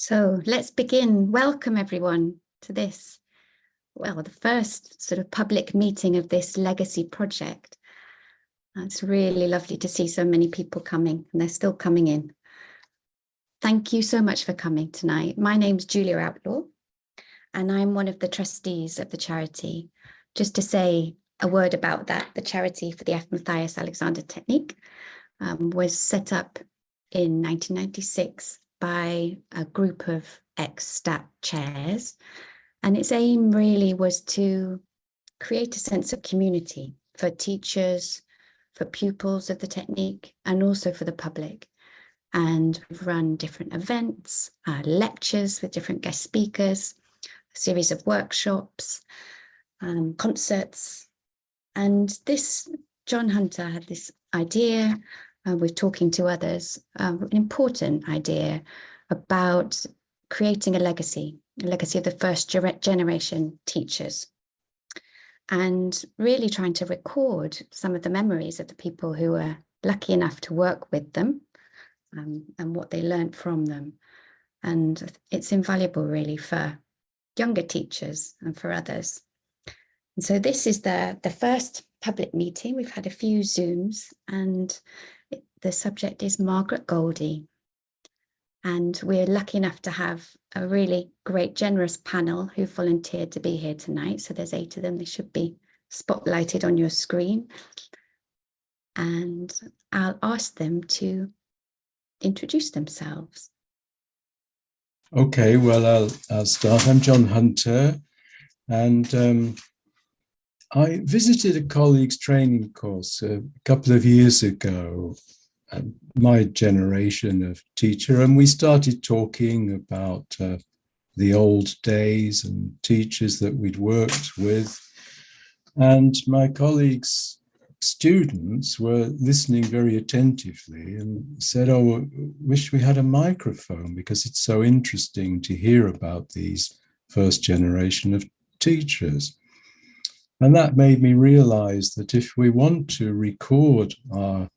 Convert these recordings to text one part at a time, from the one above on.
So let's begin. Welcome everyone to this, the first sort of public meeting of this legacy project. It's really lovely to see so many people coming, and they're still coming in. Thank you so much for coming tonight. My name's Julia Outlaw, and I'm one of the trustees of the charity. Just to say a word about that, the charity for the F Matthias Alexander Technique was set up in 1996 by a group of ex-STAT chairs. And its aim really was to create a sense of community for teachers, for pupils of the technique, and also for the public. And we've run different events, lectures with different guest speakers, a series of workshops, concerts. And this, John Hunter had this idea, with talking to others, an important idea about creating a legacy of the first generation teachers, and really trying to record some of the memories of the people who were lucky enough to work with them, and what they learned from them. And it's invaluable really for younger teachers and for others. And so this is the first public meeting. We've had a few Zooms, and the subject is Margaret Goldie. And we're lucky enough to have a really great, generous panel who volunteered to be here tonight. So there's 8 of them. They should be spotlighted on your screen. And I'll ask them to introduce themselves. Okay, well, I'll start. I'm John Hunter, and I visited a colleague's training course a couple of years ago, my generation of teacher, and we started talking about the old days and teachers that we'd worked with. And my colleague's students were listening very attentively and said, "Oh, wish we had a microphone because it's so interesting to hear about these first generation of teachers." And that made me realize that if we want to record our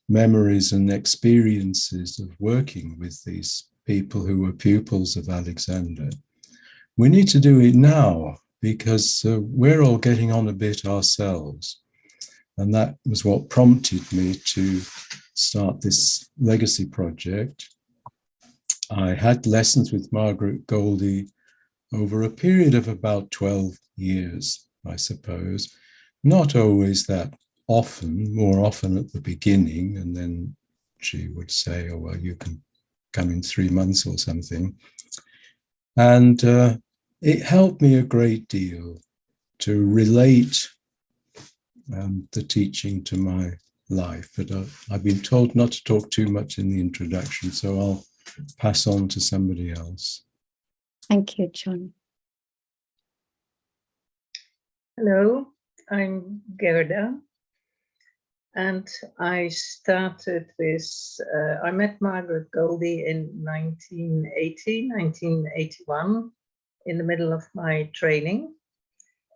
memories and experiences of working with these people who were pupils of Alexander, we need to do it now, because we're all getting on a bit ourselves. And that was what prompted me to start this legacy project. I had lessons with Margaret Goldie over a period of about 12 years, I suppose. Not always that often, more often at the beginning, and then she would say, "Oh, well, you can come in 3 months or something." And it helped me a great deal to relate the teaching to my life. But I've been told not to talk too much in the introduction, so I'll pass on to somebody else. Thank you, John. Hello, I'm Gerda, and I started this, I met Margaret Goldie in 1981, in the middle of my training,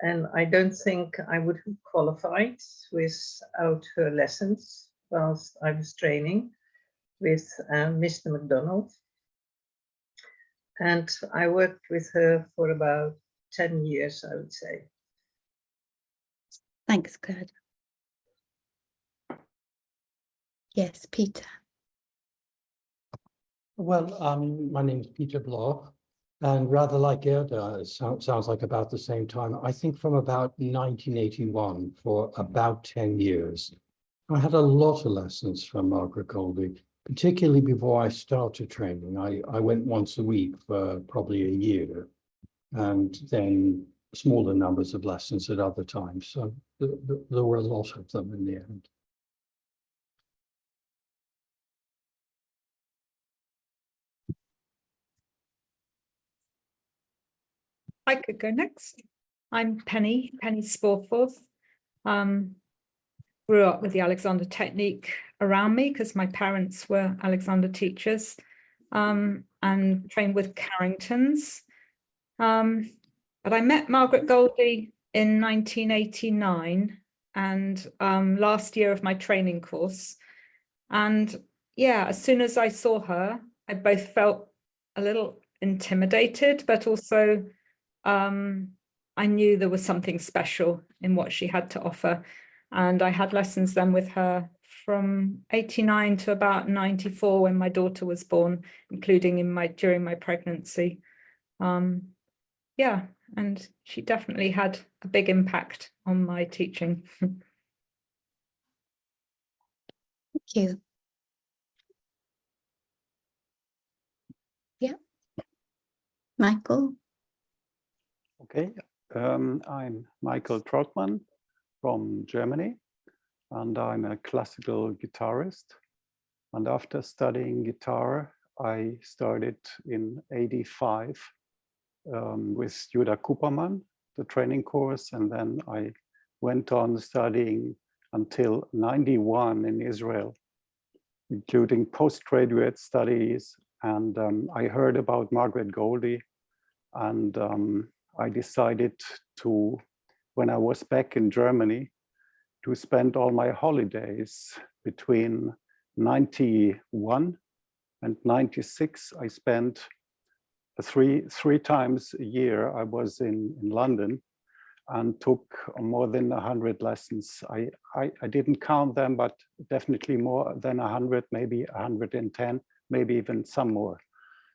and I don't think I would have qualified without her lessons whilst I was training with Mr. MacDonald. And I worked with her for about 10 years, I would say. Thanks, Gerda. Yes, Peter. Well, my name is Peter Bloch, and rather like Gerda, it sounds like about the same time. I think from about 1981 for about 10 years. I had a lot of lessons from Margaret Goldie, particularly before I started training. I went once a week for probably a year, and then smaller numbers of lessons at other times. So there were a lot of them in the end. I could go next. I'm Penny Sporforth. Grew up with the Alexander Technique around me because my parents were Alexander teachers, and trained with Carringtons. But I met Margaret Goldie in 1989, and last year of my training course. And yeah, as soon as I saw her, I both felt a little intimidated, but also I knew there was something special in what she had to offer. And I had lessons then with her from 89 to about 94 when my daughter was born, including during my pregnancy. Yeah, and she definitely had a big impact on my teaching. Thank you. Yeah. Michael? Okay, I'm Michael Trottmann from Germany, and I'm a classical guitarist. And after studying guitar, I started in '85 with Judah Cooperman, the training course, and then I went on studying until '91 in Israel, including postgraduate studies. And I heard about Margaret Goldie, and I decided to, when I was back in Germany, to spend all my holidays between 91 and 96. I spent three times a year. I was in London and took more than 100 lessons. I didn't count them, but definitely more than 100, maybe 110, maybe even some more.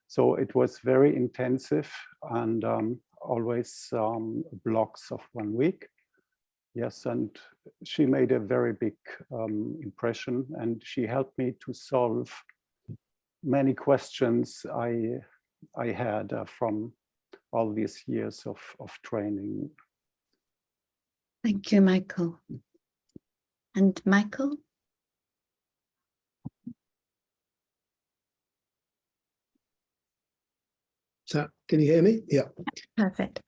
So it was very intensive, and always blocks of 1 week. Yes, and she made a very big impression, and she helped me to solve many questions I had from all these years of training. Thank you, Michael. And Michael? So, can you hear me? Yeah. Perfect.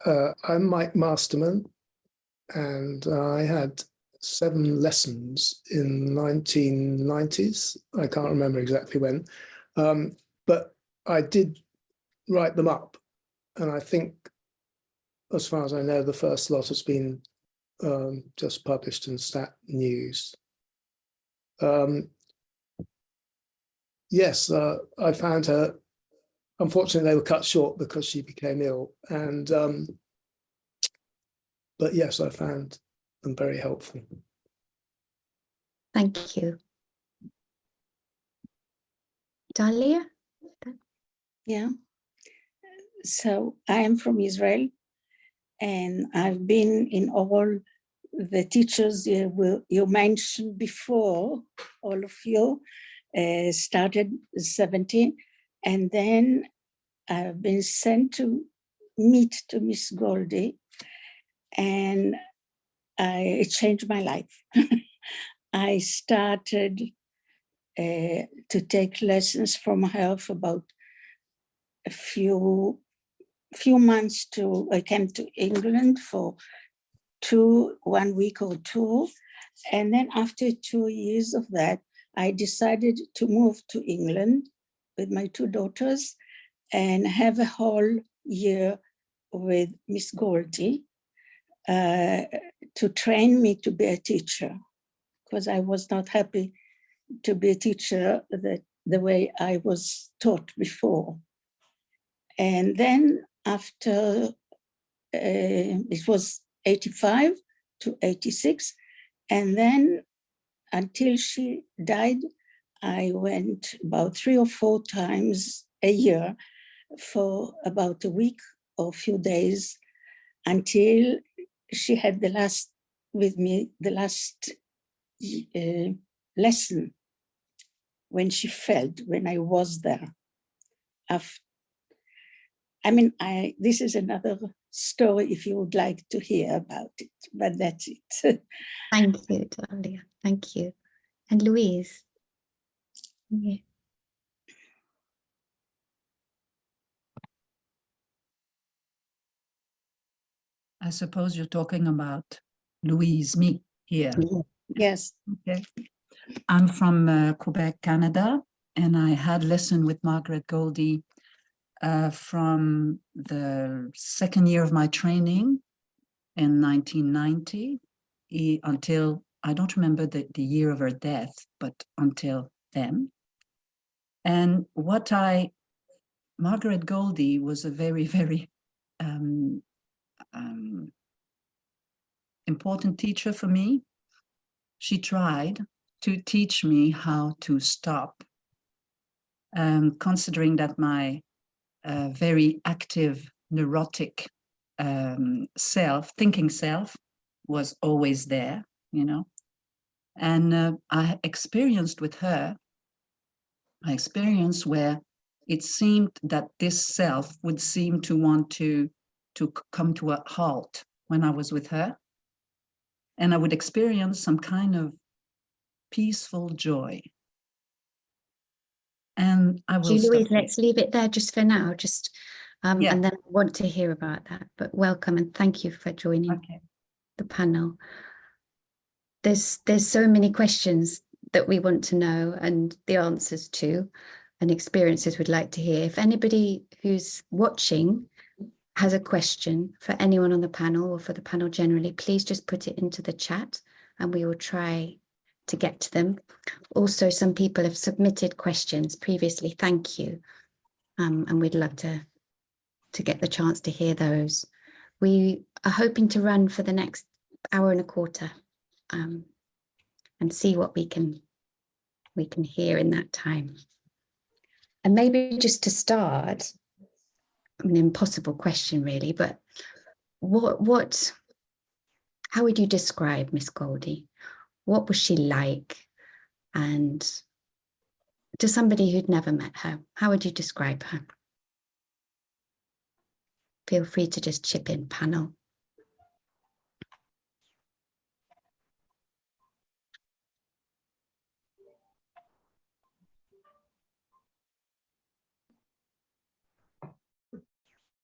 I'm Mike Masterman, and I had 7 lessons in 1990s. I can't remember exactly when, but I did write them up, and I think, as far as I know, the first lot has been just published in Stat News. Yes, I found her. Unfortunately, they were cut short because she became ill, and but yes, I found them very helpful. Thank you. Dalia? Yeah. So I am from Israel, and I've been in all the teachers you mentioned before. All of you started 17, and then I've been sent to meet to Miss Goldie, and it changed my life. I started to take lessons from her for about a few months. I came to England for 1 week or 2, and then after 2 years of that, I decided to move to England with my 2 daughters and have a whole year with Miss Goldie to train me to be a teacher, because I was not happy to be a teacher the way I was taught before. And then after, it was 85 to 86, and then until she died, I went about 3 or 4 times a year for about a week or a few days until she had the last lesson when she felt, when I was there. This is another story if you would like to hear about it, but that's it. Thank you, Dalia. Thank you. And Louise? Yeah. I suppose you're talking about Louise, me here. Yes. Okay. I'm from Quebec, Canada, and I had lesson with Margaret Goldie from the second year of my training in 1990 until, I don't remember the year of her death, but until then. And what I Margaret Goldie was a very, very important teacher for me. She tried to teach me how to stop. Considering that my very active, neurotic thinking self was always there, you know. And I experienced with her, I experienced where it seemed that this self would seem to want to come to a halt when I was with her. And I would experience some kind of peaceful joy. And I will Louise, stop. let's leave it there just for now, Yeah. and then I want to hear about that. But welcome and thank you for joining the panel. There's so many questions that we want to know and the answers to, and experiences we'd like to hear. If anybody who's watching has a question for anyone on the panel or for the panel generally, please just put it into the chat and we will try to get to them. Also, some people have submitted questions previously. Thank you. And we'd love to get the chance to hear those. We are hoping to run for the next hour and a quarter and see what we can hear in that time. And maybe just to start, an impossible question really, but how would you describe Miss Goldie? What was she like? And to somebody who'd never met her, how would you describe her? Feel free to just chip in, panel.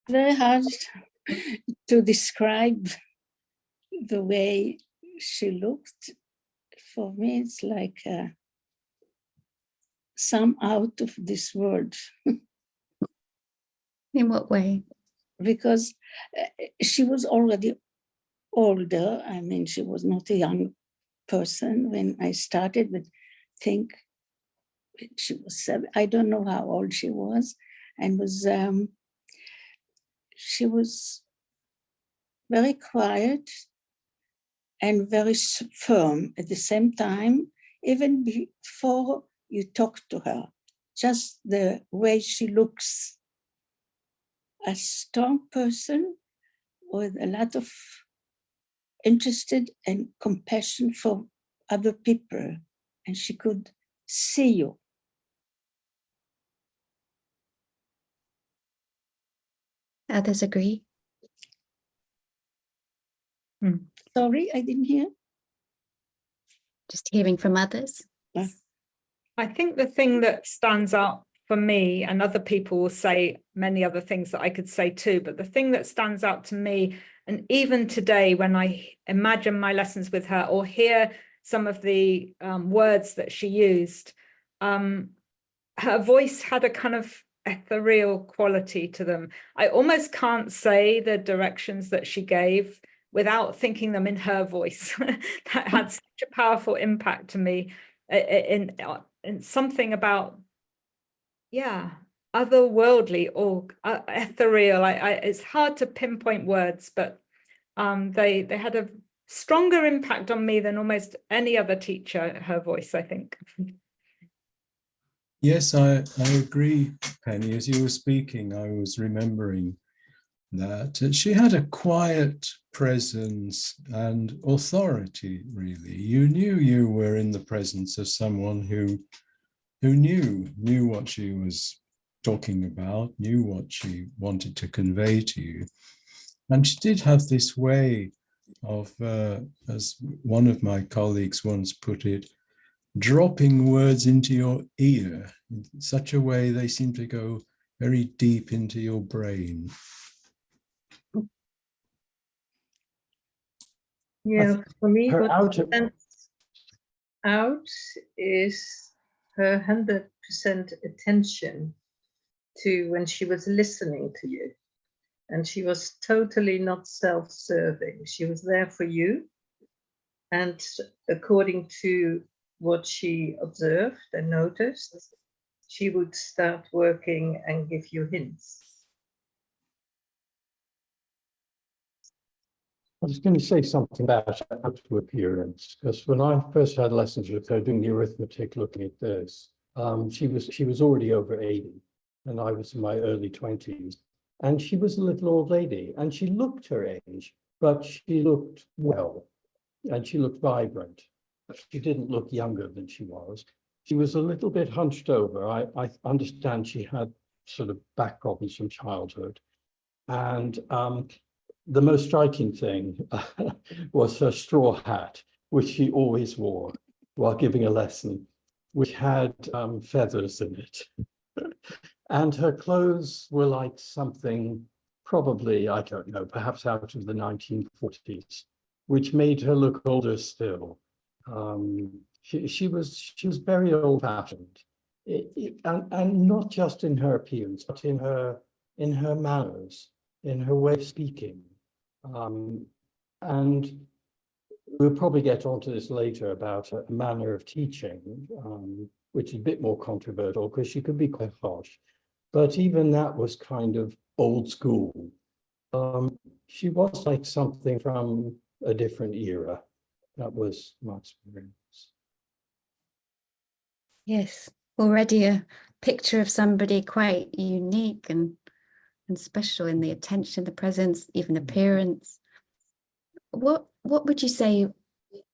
Very hard to describe the way she looked. For me, it's like some out of this world. In what way? Because she was already older. I mean, she was not a young person when I started, but think she was 7. I don't know how old she was, and she was very quiet and very firm at the same time, even before you talk to her, just the way she looks. A strong person with a lot of interested and compassion for other people, and she could see you. Others agree? Sorry, I didn't hear. Just hearing from others? I think the thing that stands out for me, and other people will say many other things that I could say too, but the thing that stands out to me, and even today when I imagine my lessons with her or hear some of the words that she used, her voice had a kind of ethereal quality to them. I almost can't say the directions that she gave without thinking them in her voice. That had such a powerful impact to me in something about, otherworldly or ethereal. It's hard to pinpoint words, but they had a stronger impact on me than almost any other teacher, her voice, I think. Yes, I agree, Penny. As you were speaking, I was remembering that she had a quiet presence and authority, really. You knew you were in the presence of someone who knew what she was talking about, knew what she wanted to convey to you. And she did have this way of, as one of my colleagues once put it, dropping words into your ear in such a way they seem to go very deep into your brain. Yeah, for me, her what stands out is her 100% attention to when she was listening to you. And she was totally not self-serving. She was there for you. And according to what she observed and noticed, she would start working and give you hints. I was going to say something about outward appearance, because when I first had lessons with her doing the arithmetic, looking at this, she was already over 80, and I was in my early 20s, and she was a little old lady, and she looked her age, but she looked well, and she looked vibrant. She didn't look younger than she was. She was a little bit hunched over. I understand she had sort of back problems from childhood, and the most striking thing was her straw hat, which she always wore while giving a lesson, which had feathers in it. And her clothes were like something, probably, I don't know, perhaps out of the 1940s, which made her look older still. She was very old-fashioned, and not just in her appearance, but in her manners, in her way of speaking. And we'll probably get onto this later about a manner of teaching, which is a bit more controversial because she could be quite harsh. But even that was kind of old school. She was like something from a different era. That was my experience. Yes, already a picture of somebody quite unique and special in the attention, the presence, even appearance. What would you say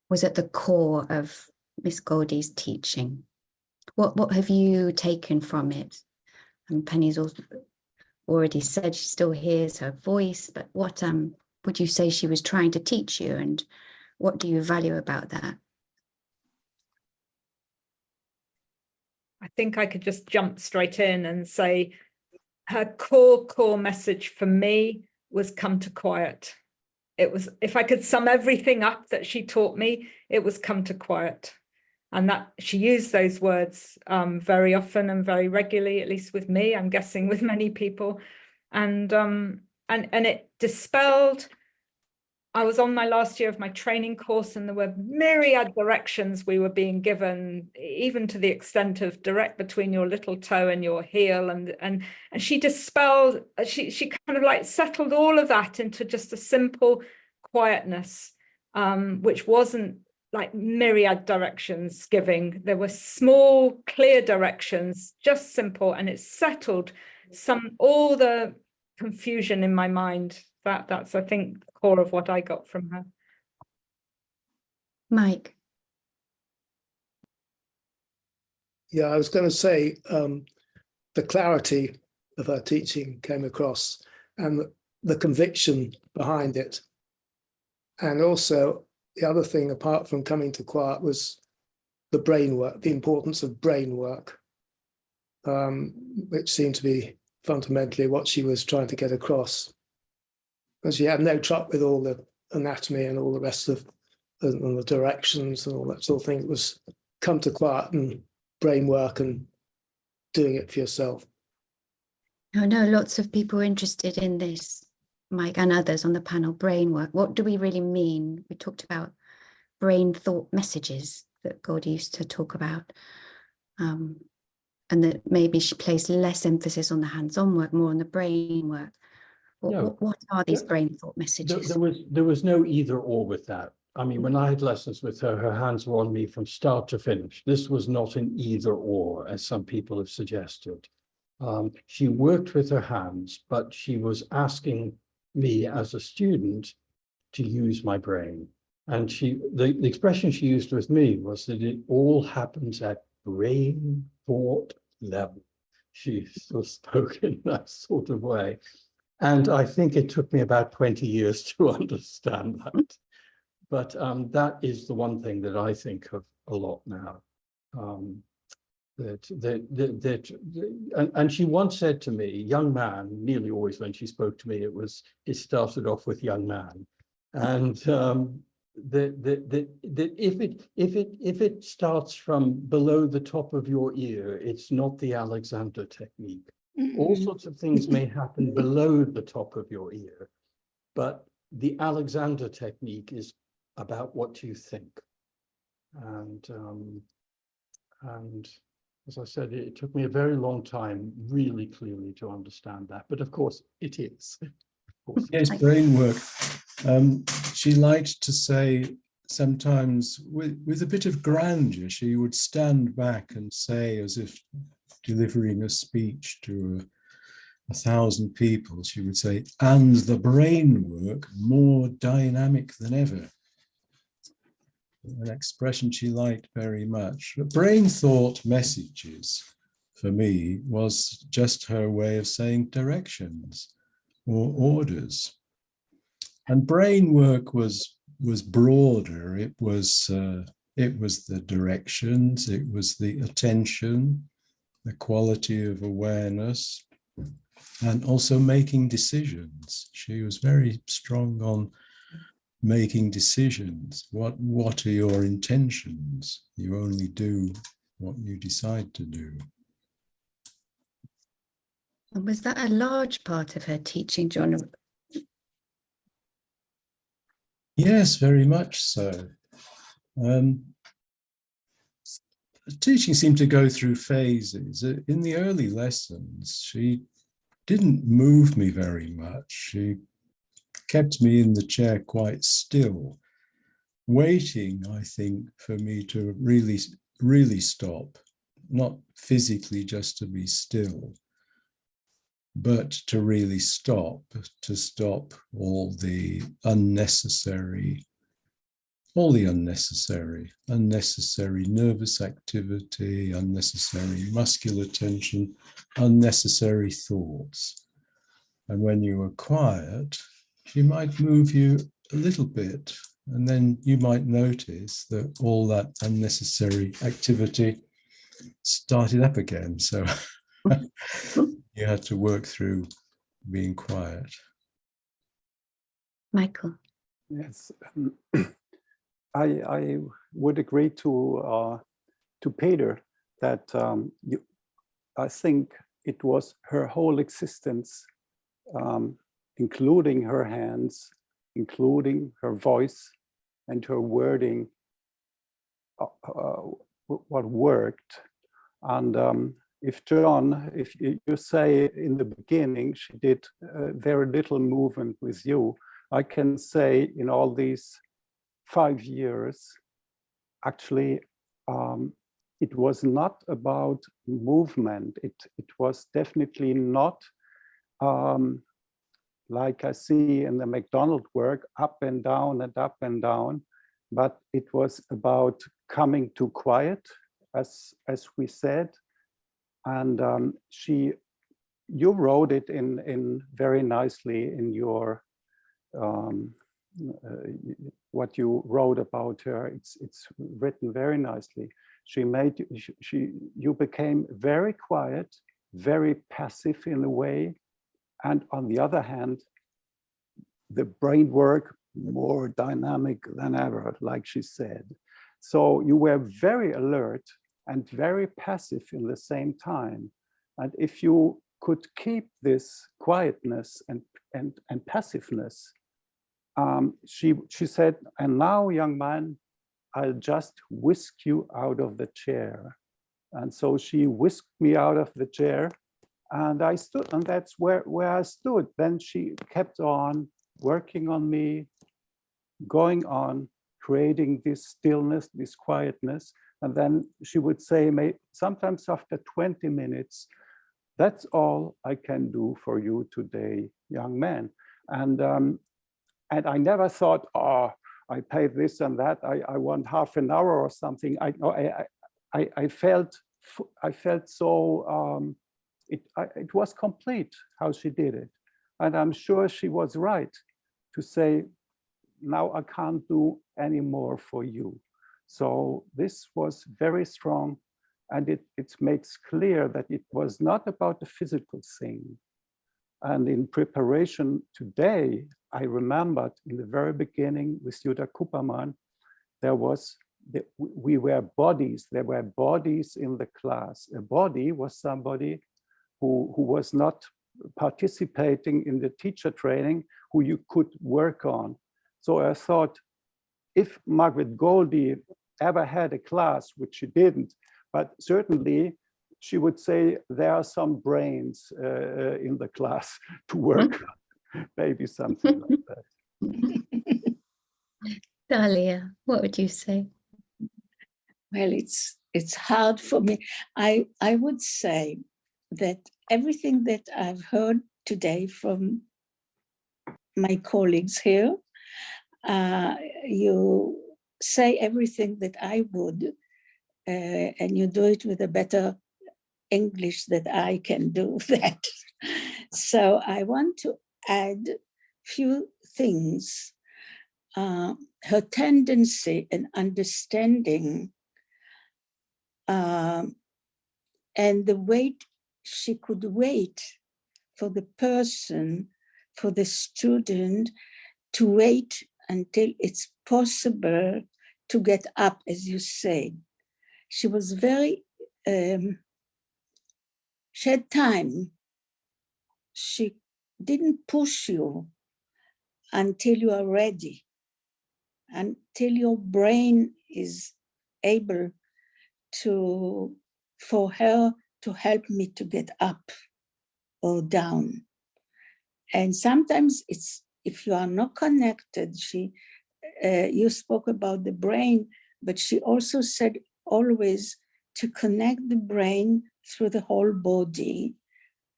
was at the core of Miss Goldie's teaching? What have you taken from it? And Penny's also already said she still hears her voice, but what would you say she was trying to teach you, and what do you value about that? I think I could just jump straight in and say her core message for me was come to quiet. It was, if I could sum everything up that she taught me, it was come to quiet. And that she used those words very often and very regularly, at least with me, I'm guessing with many people. And it dispelled. I was on my last year of my training course, and there were myriad directions we were being given, even to the extent of direct between your little toe and your heel. And she dispelled, she kind of like settled all of that into just a simple quietness, which wasn't like myriad directions giving. There were small, clear directions, just simple, and it settled all the confusion in my mind. That's, I think, the core of what I got from her. Mike. Yeah, I was going to say the clarity of her teaching came across, and the conviction behind it. And also the other thing, apart from coming to quiet, was the brain work, the importance of brain work, which seemed to be fundamentally what she was trying to get across. And she had no truck with all the anatomy and all the rest of and the directions and all that sort of thing. It was come to quiet and brain work and doing it for yourself. I know lots of people are interested in this, Mike, and others on the panel, brain work. What do we really mean? We talked about brain thought messages that Goldie used to talk about, and that maybe she placed less emphasis on the hands-on work, more on the brain work. What are these brain thought messages? There was no either or with that. I mean, when I had lessons with her, her hands were on me from start to finish. This was not an either or, as some people have suggested. She worked with her hands, but she was asking me as a student to use my brain. And the expression she used with me was that it all happens at brain thought level. She still spoke in that sort of way. And I think it took me about 20 years to understand that. But that is the one thing that I think of a lot now. And she once said to me, young man, nearly always when she spoke to me, it started off with young man. And that if it starts from below the top of your ear, it's not the Alexander technique. All sorts of things may happen below the top of your ear, but the Alexander technique is about what you think. And as I said, it took me a very long time really clearly to understand that. But of course, it is. Of course. Yes, brain work. She liked to say sometimes with a bit of grandeur, she would stand back and say, as if delivering a speech to 1,000 people, she would say, and the brain work more dynamic than ever. An expression she liked very much. Brain thought messages, for me, was just her way of saying directions or orders. And brain work was broader. It was the directions, it was the attention, the quality of awareness, and also making decisions. She was very strong on making decisions. What are your intentions? You only do what you decide to do. And was that a large part of her teaching, John? Yes, very much so. Teaching seemed to go through phases. In the early lessons, she didn't move me very much. She kept me in the chair quite still, waiting, I think, for me to really stop, not physically just to be still, but to really stop, to stop all the unnecessary nervous activity, unnecessary muscular tension, unnecessary thoughts. And when you were quiet, she might move you a little bit, and then you might notice that all that unnecessary activity started up again. So you had to work through being quiet. Michael. Yes, I would agree to Peter that I think it was her whole existence, including her hands, including her voice and her wording, what worked. And if you say in the beginning she did very little movement with you, I can say in all these 5 years, actually, it was not about movement. It was definitely not like I see in the McDonald work, up and down and up and down, but it was about coming to quiet, as we said. And you wrote it in very nicely in your what you wrote about her. It's written very nicely. You became very quiet, very passive in a way, and on the other hand, the brain work more dynamic than ever, like she said. So you were very alert and very passive in the same time. And if you could keep this quietness and passiveness, she said, and now, young man, I'll just whisk you out of the chair. And so she whisked me out of the chair, and I stood, and that's where I stood. Then she kept on working on me, going on, creating this stillness, this quietness. And then she would say, sometimes after 20 minutes, that's all I can do for you today, young man. And I never thought, oh, I paid this and that. I want half an hour or something. I felt so. It was complete how she did it, and I'm sure she was right to say, now I can't do any more for you. So this was very strong, and it makes clear that it was not about the physical thing. And in preparation today, I remembered in the very beginning with Jutta Kuppermann, we were bodies. There were bodies in the class. A body was somebody who was not participating in the teacher training, who you could work on. So I thought, if Margaret Goldie ever had a class, which she didn't, but certainly she would say there are some brains in the class to work. Maybe something like that. Dahlia, what would you say? Well, it's hard for me. I would say that everything that I've heard today from my colleagues here, you say everything that I would, and you do it with a better English that I can do that. So I want to add few things. Her tendency and understanding, and the wait, she could wait for the person, for the student to wait until it's possible to get up, as you say. She was very, she had time. She didn't push you until you are ready, until your brain is able to, for her to help me to get up or down. And sometimes it's, if you are not connected, you spoke about the brain, but she also said always to connect the brain through the whole body,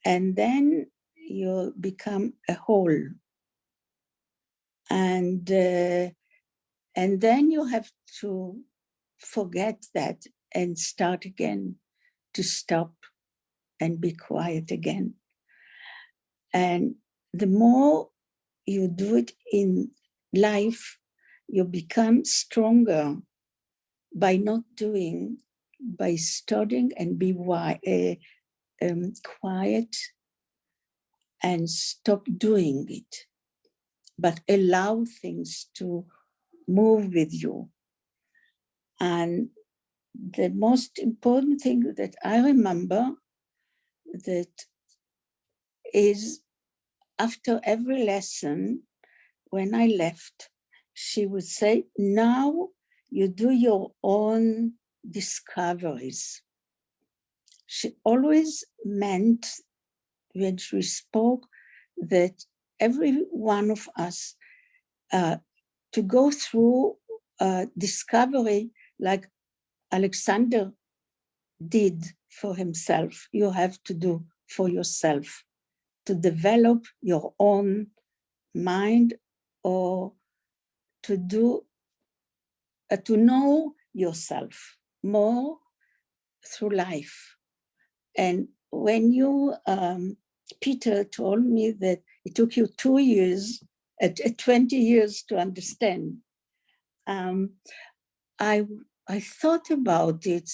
and then you become a whole. And then you have to forget that and start again, to stop and be quiet again. And the more you do it in life, you become stronger by not doing, by studying and be quiet and stop doing it, but allow things to move with you. And the most important thing that I remember that is, after every lesson, when I left, she would say, now you do your own discoveries. She always meant, when she spoke, that every one of us to go through discovery like Alexander did for himself, you have to do for yourself, to develop your own mind, or to do, to know yourself more through life. And when you, Peter told me that it took you 2 years, 20 years to understand, I thought about it.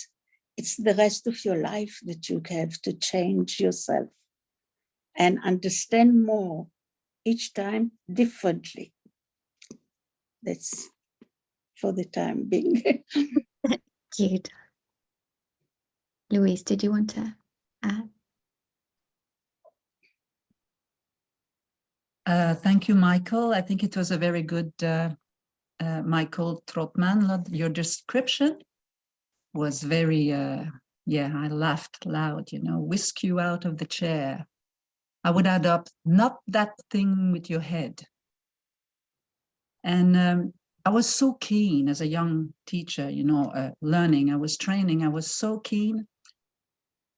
It's the rest of your life that you have to change yourself and understand more each time differently. That's for the time being. Cute. Louise, did you want to add? Thank you, Michael. I think it was a very good, Michael Trotman. Your description was very, yeah, I laughed loud, you know, whisk you out of the chair. I would add up, not that thing with your head. And I was so keen as a young teacher, you know, learning, I was training, I was so keen.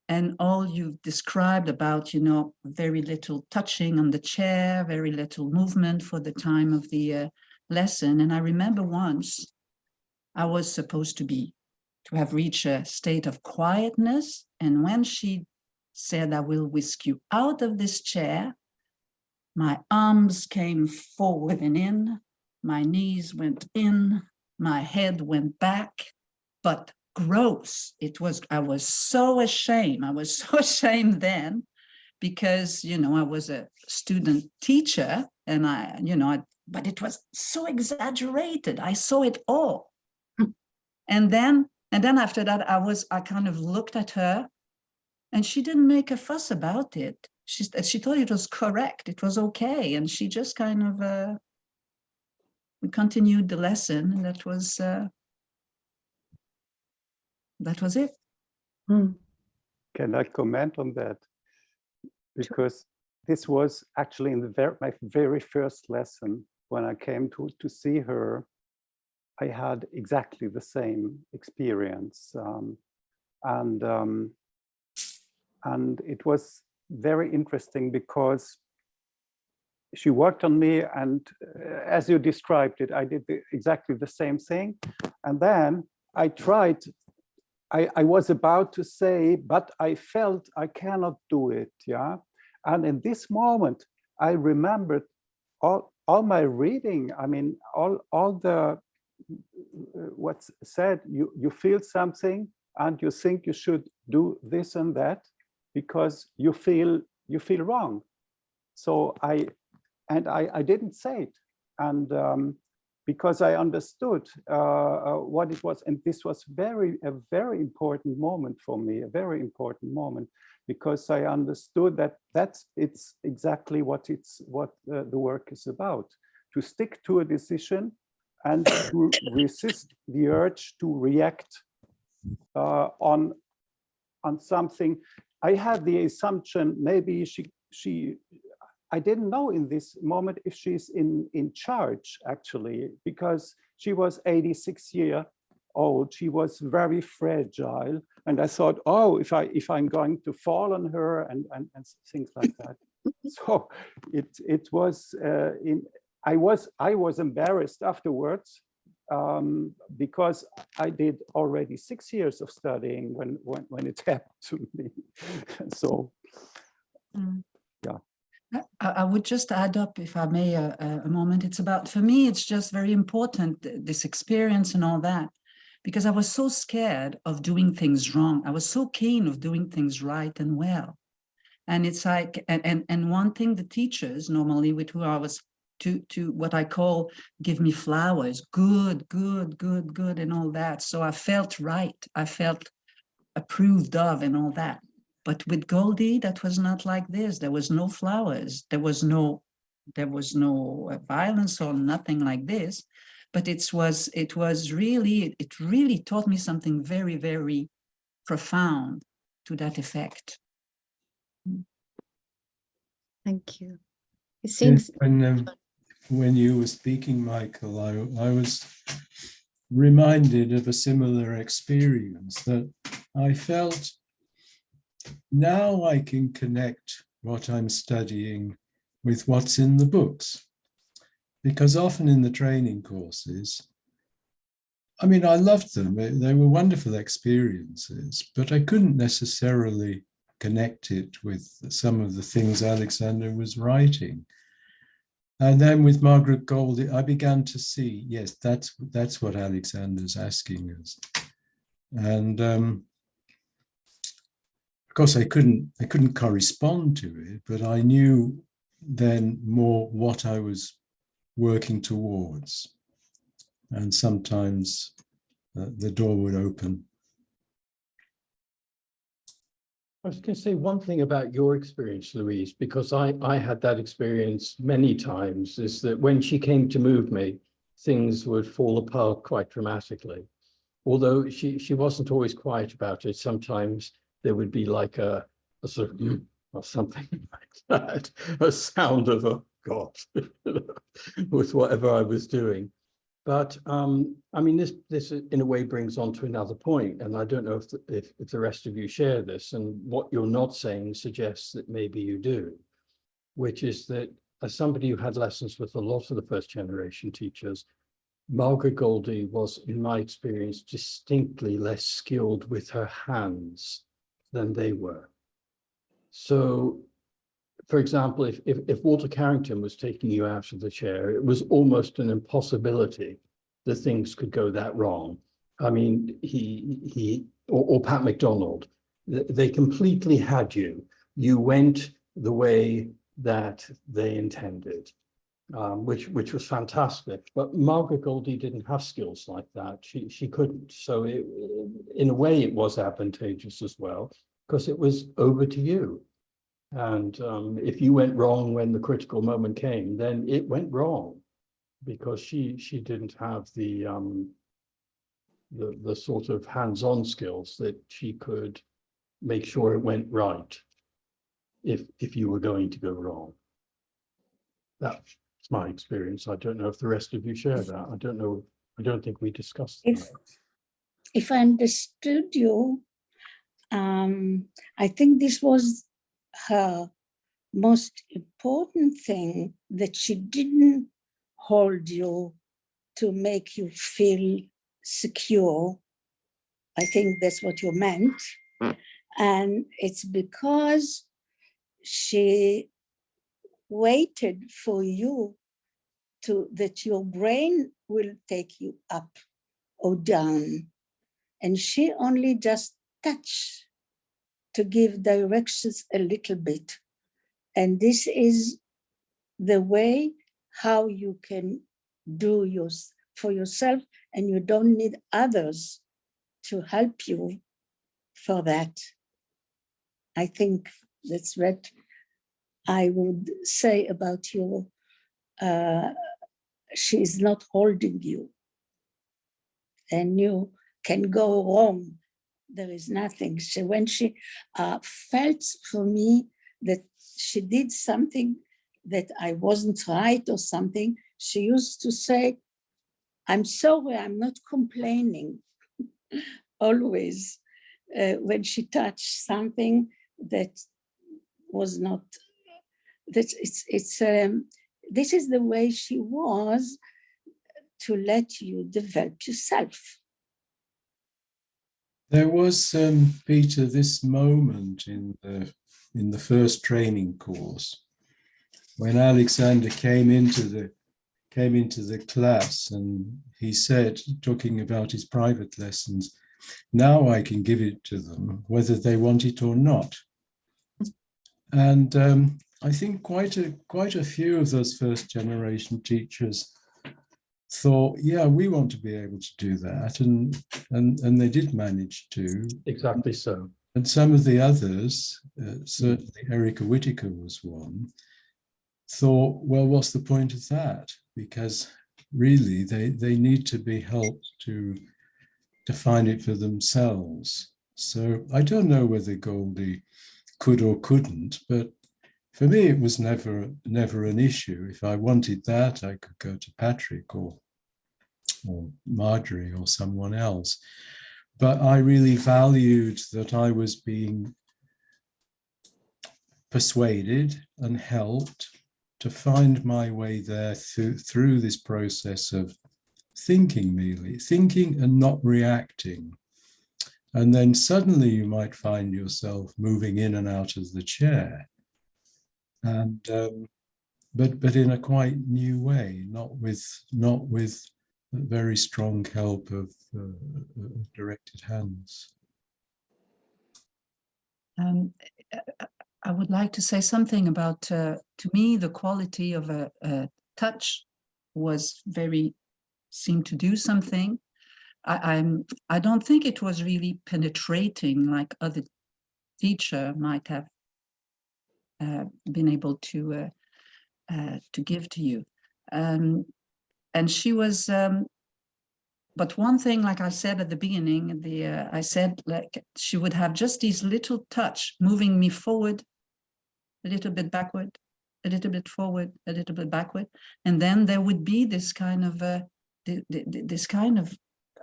And all you've described about, you know, very little touching on the chair, very little movement for the time of the lesson. And I remember once I was supposed to have reached a state of quietness. And when she said, I will whisk you out of this chair, my arms came forward and in, my knees went in, my head went back, but gross. It was, I was so ashamed. I was so ashamed then because, you know, I was a student teacher and but it was so exaggerated. I saw it all. And then after that, I kind of looked at her and she didn't make a fuss about it. She thought it was correct. It was okay. And she just kind of, we continued the lesson, and that was it. Can I comment on that? Because this was actually in my very first lesson when I came to see her. I had exactly the same experience, and it was very interesting because she worked on me, and as you described it, I did exactly the same thing, and then I tried. I was about to say, but I felt I cannot do it, yeah. And in this moment, I remembered all my reading. I mean, all the what's said. You feel something, and you think you should do this and that because you feel wrong. So I didn't say it, and because I understood what it was, and this was a very important moment for me, a very important moment, because I understood that it's exactly what the work is about: to stick to a decision and to resist the urge to react on something. I had the assumption maybe I didn't know in this moment if she's in charge, actually, because she was 86 years old. She was very fragile. And I thought, oh, if I'm going to fall on her and things like that. So it was, I was embarrassed afterwards because I did already 6 years of studying when it happened to me. So, yeah. I would just add up, if I may, a moment. It's about, for me, it's just very important, this experience and all that, because I was so scared of doing things wrong. I was so keen of doing things right and well. And it's like, and one thing the teachers normally with who I was to what I call give me flowers, good, and all that. So I felt right. I felt approved of and all that. But with Goldie, that was not like this. There was no flowers. There was no violence or nothing like this. But it really taught me something very, very profound to that effect. Thank you. It seems when you were speaking, Michael, I was reminded of a similar experience that I felt. Now I can connect what I'm studying with what's in the books, because often in the training courses, I mean, I loved them. They were wonderful experiences, but I couldn't necessarily connect it with some of the things Alexander was writing. And then with Margaret Goldie, I began to see, yes, that's what Alexander's asking us. And of course, I couldn't correspond to it, but I knew then more what I was working towards. And sometimes the door would open. I was going to say one thing about your experience, Louise, because I had that experience many times, is that when she came to move me, things would fall apart quite dramatically. Although she wasn't always quiet about it. Sometimes there would be like a sort of or something like that, a sound of a God with whatever I was doing. But I mean, this in a way brings on to another point, and I don't know if the rest of you share this, and what you're not saying suggests that maybe you do, which is that as somebody who had lessons with a lot of the first generation teachers, Margaret Goldie was, in my experience, distinctly less skilled with her hands than they were. So, for example, if Walter Carrington was taking you out of the chair, it was almost an impossibility that things could go that wrong. I mean, or Pat McDonald, they completely had you. You went the way that they intended. Which was fantastic. But Margaret Goldie didn't have skills like that. She couldn't. So in a way, it was advantageous as well, because it was over to you. And if you went wrong when the critical moment came, then it went wrong, because she didn't have the sort of hands-on skills that she could make sure it went right if you were going to go wrong. That's my experience. I don't know if the rest of you share that. I don't know. I don't think we discussed that. If I understood you, I think this was her most important thing, that she didn't hold you to make you feel secure. I think that's what you meant. And it's because she waited for you that your brain will take you up or down. And she only just touched to give directions a little bit. And this is the way how you can do for yourself, and you don't need others to help you for that. I think that's what I would say about you. She is not holding you, and you can go wrong. There is nothing. When she felt for me that she did something that I wasn't right or something, she used to say, "I'm sorry, I'm not complaining." Always, when she touched something that was not, this is the way she was, to let you develop yourself. There was, Peter, this moment in the first training course when Alexander came into the class, and he said, talking about his private lessons, "Now I can give it to them whether they want it or not." And I think quite a few of those first generation teachers thought, yeah, we want to be able to do that, and they did manage to. Exactly so. And some of the others, certainly Erica Whitaker was one, thought, well, what's the point of that? Because really they need to be helped to find it for themselves. So I don't know whether Goldie could or couldn't, but for me, it was never an issue. If I wanted that, I could go to Patrick or Marjorie or someone else. But I really valued that I was being persuaded and helped to find my way there through this process of thinking, merely thinking and not reacting. And then suddenly you might find yourself moving in and out of the chair, and but in a quite new way, not with very strong help of directed hands. I would like to say something about, to me, the quality of a touch seemed to do something. I don't think it was really penetrating like other teacher might have been able to give to you. And she was, but one thing, like I said at the beginning, I said like she would have just these little touch moving me forward, a little bit backward, a little bit forward, a little bit backward. And then there would be this kind of,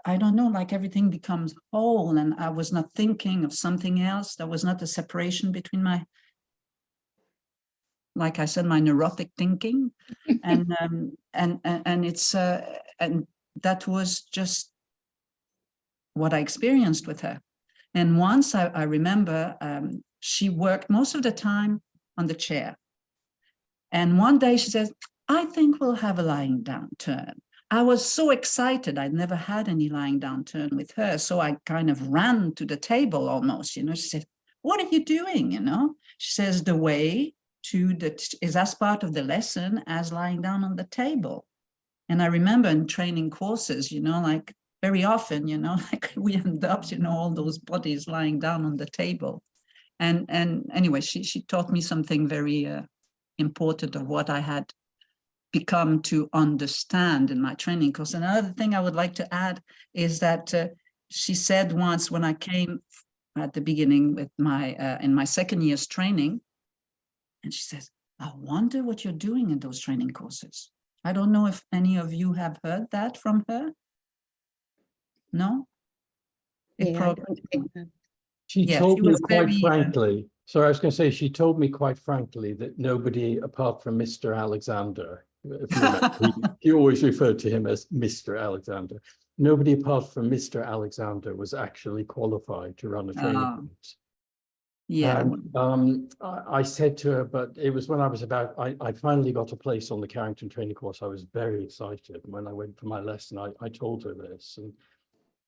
I don't know, like everything becomes whole, and I was not thinking of something else. There was not a separation between like I said, my neurotic thinking, and it's and that was just what I experienced with her. And once I remember she worked most of the time on the chair, and one day she says, "I think we'll have a lying down turn." I was so excited. I'd never had any lying down turn with her. So I kind of ran to the table almost, she said, "What are you doing?" She says, "The way to is as part of the lesson as lying down on the table." And I remember in training courses, like very often, like we end up, all those bodies lying down on the table. And anyway, she taught me something very important of what I had become to understand in my training course. Another thing I would like to add is that she said once when I came at the beginning with my in my second year's training. And she says, I wonder what you're doing in those training courses. I don't know if any of you have heard that from her. No? It Yeah, I probably, don't think so. She yeah, told she me was quite very, frankly, sorry, I was going to say, she told me quite frankly that nobody apart from Mr. Alexander, if you remember, he always referred to him as Mr. Alexander. Nobody apart from Mr. Alexander was actually qualified to run a training course. yeah. And I said to her, but it was when I was about, I finally got a place on the Carrington training course. I was very excited. When I went for my lesson, I told her this.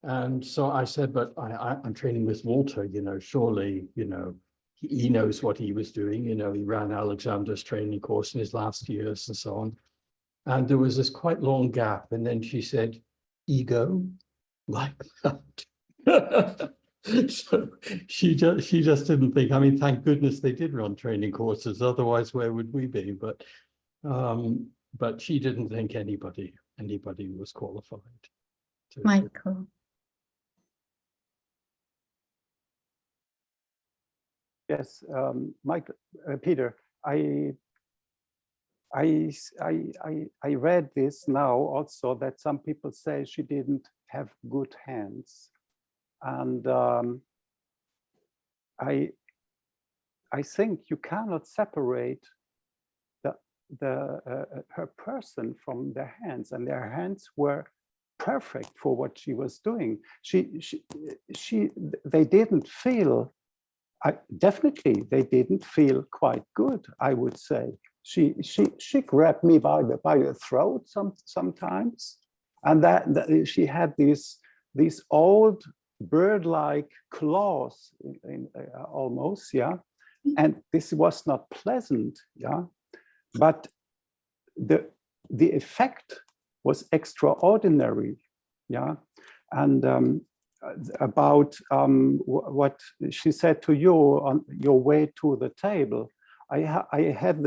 And so I said, but I'm training with Walter, you know, surely, you know, he knows what he was doing. You know, he ran Alexander's training course in his last years and so on. And there was this quite long gap. And then she said, ego, like that. So she just didn't think, I mean, thank goodness they did run training courses. Otherwise, where would we be? But she didn't think anybody was qualified. Michael. Yes, Michael, Peter, I read this now also that some people say she didn't have good hands, and I think you cannot separate her person from their hands, and their hands were perfect for what she was doing. They didn't feel. Definitely, they didn't feel quite good, I would say. She grabbed me by the throat sometimes, and that she had these old bird-like claws almost, yeah. And this was not pleasant, yeah. But the effect was extraordinary, yeah. And about what she said to you on your way to the table, I had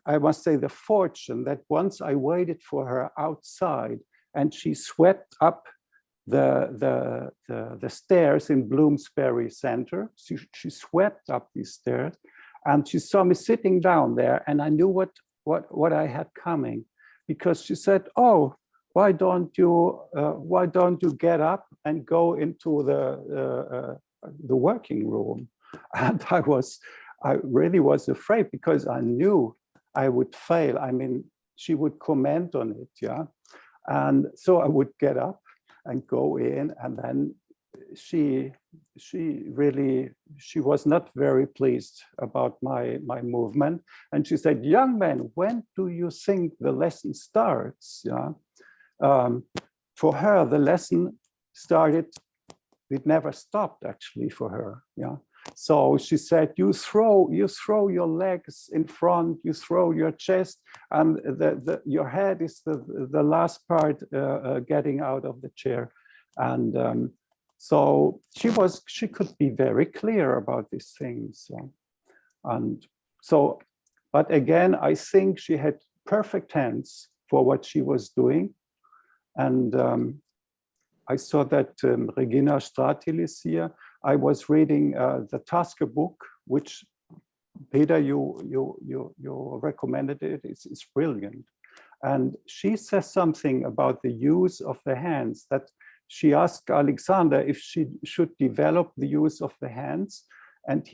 I must say the fortune that once I waited for her outside and she swept up the stairs in Bloomsbury Center. She swept up these stairs and she saw me sitting down there, and I knew what I had coming, because she said, "Oh, why don't you get up and go into the working room?" And I really was afraid, because I knew I would fail. I mean, she would comment on it, yeah. And so I would get up and go in, and then she was not very pleased about my movement. And she said, "Young man, when do you think the lesson starts?" Yeah. For her, the lesson started, it never stopped actually for her, yeah. So she said, you throw your legs in front, you throw your chest, and your head is the last part getting out of the chair. And so she could be very clear about these things. But again, I think she had perfect hands for what she was doing. And I saw that Regina Stratil is here. I was reading the Tasker book, which Peter, you recommended it. It's brilliant. And she says something about the use of the hands, that she asked Alexander if she should develop the use of the hands. And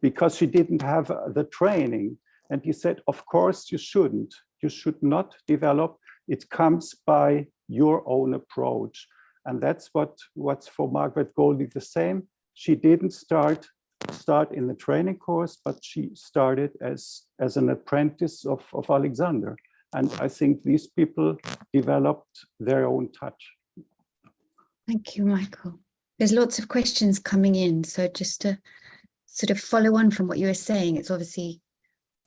because she didn't have the training, and he said, of course you shouldn't. You should not develop. It comes by your own approach. And that's what's for Margaret Goldie the same. She didn't start in the training course, but she started as an apprentice of Alexander. And I think these people developed their own touch. Thank you, Michael. There's lots of questions coming in. So just to sort of follow on from what you were saying, it's obviously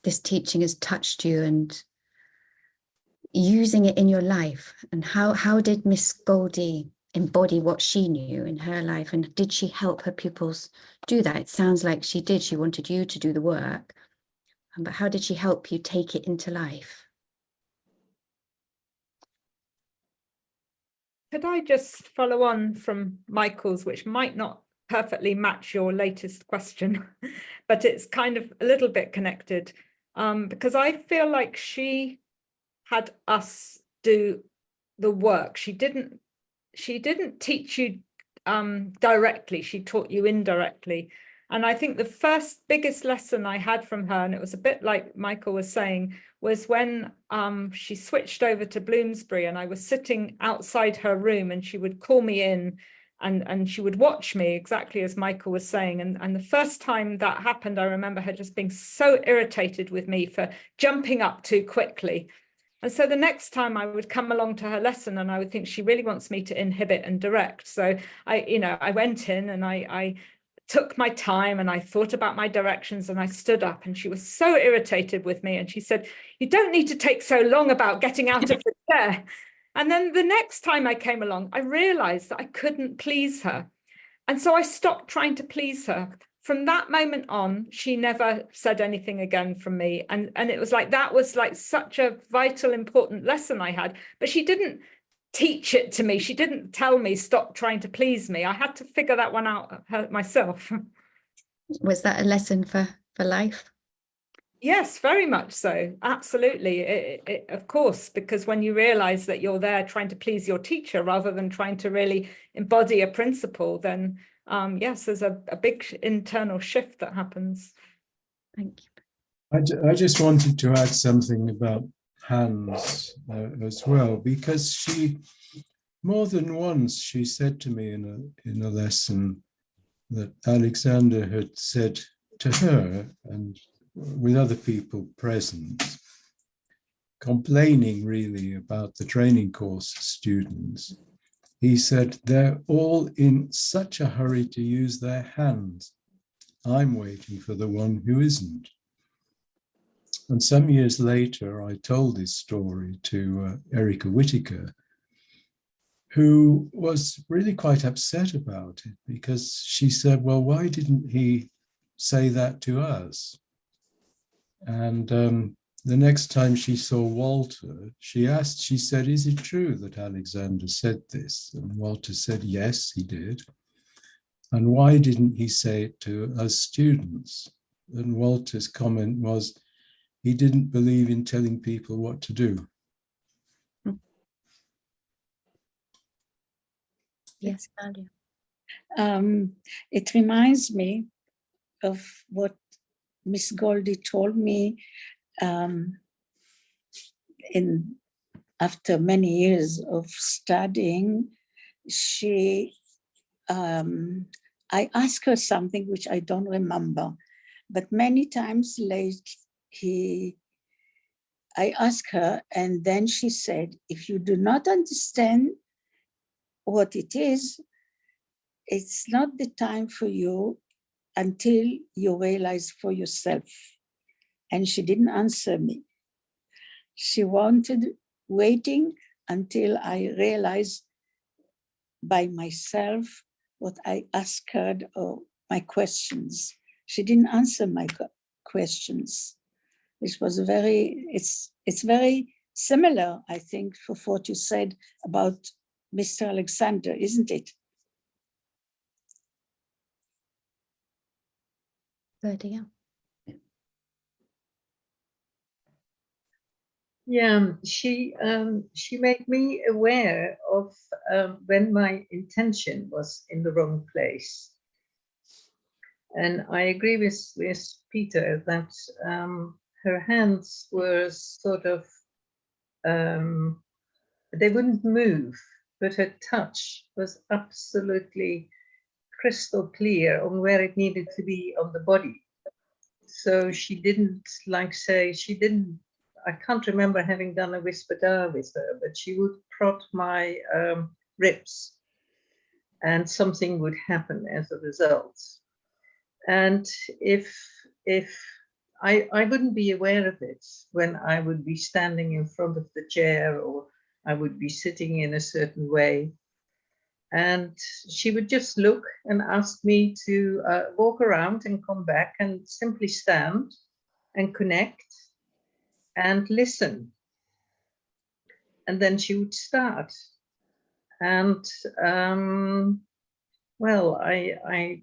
this teaching has touched you, and using it in your life. And how did Miss Goldie embody what she knew in her life, and did she help her pupils do that? It sounds like she did. She wanted you to do the work, but how did she help you take it into life? Could I just follow on from Michael's, which might not perfectly match your latest question, but it's kind of a little bit connected, because I feel like she had us do the work. She didn't teach you directly, she taught you indirectly. And I think the first biggest lesson I had from her, and it was a bit like Michael was saying, was when she switched over to Bloomsbury and I was sitting outside her room and she would call me in and she would watch me, exactly as Michael was saying. And the first time that happened, I remember her just being so irritated with me for jumping up too quickly. And so the next time I would come along to her lesson and I would think she really wants me to inhibit and direct. So I went in and I took my time and I thought about my directions and I stood up and she was so irritated with me. And she said, "You don't need to take so long about getting out of the chair." And then the next time I came along, I realized that I couldn't please her. And so I stopped trying to please her. From that moment on, she never said anything again from me. And it was like, that was like such a vital, important lesson I had, but she didn't teach it to me. She didn't tell me, stop trying to please me. I had to figure that one out myself. Was that a lesson for life? Yes, very much so. Absolutely. Of course, because when you realize that you're there trying to please your teacher rather than trying to really embody a principle, then yes, there's a big internal shift that happens. Thank you. I just wanted to add something about hands as well, because she, more than once, she said to me in a lesson that Alexander had said to her, and with other people present, complaining really about the training course students. He said, "They're all in such a hurry to use their hands. I'm waiting for the one who isn't." And some years later, I told this story to Erica Whittaker, who was really quite upset about it, because she said, "Well, why didn't he say that to us?" And the next time she saw Walter, she said, "Is it true that Alexander said this?" And Walter said, "Yes, he did." "And why didn't he say it to us students?" And Walter's comment was, he didn't believe in telling people what to do. Yes, Nadia. It reminds me of what Miss Goldie told me after many years of studying. I asked her something which I don't remember, but many times late I asked her, and then she said, "If you do not understand what it is, it's not the time for you until you realize for yourself." And she didn't answer me. She wanted waiting until I realized by myself what I asked her or my questions. She didn't answer my questions. It was it's very similar, I think, for what you said about Mr. Alexander, isn't it? Good, yeah. Yeah, she made me aware of when my intention was in the wrong place. And I agree with Peter that her hands were sort of, they wouldn't move, but her touch was absolutely crystal clear on where it needed to be on the body. So she didn't I can't remember having done a whisper da with her, but she would prod my ribs and something would happen as a result. And if I wouldn't be aware of it when I would be standing in front of the chair or I would be sitting in a certain way. And she would just look and ask me to walk around and come back and simply stand and connect and listen. And then she would start. And well, I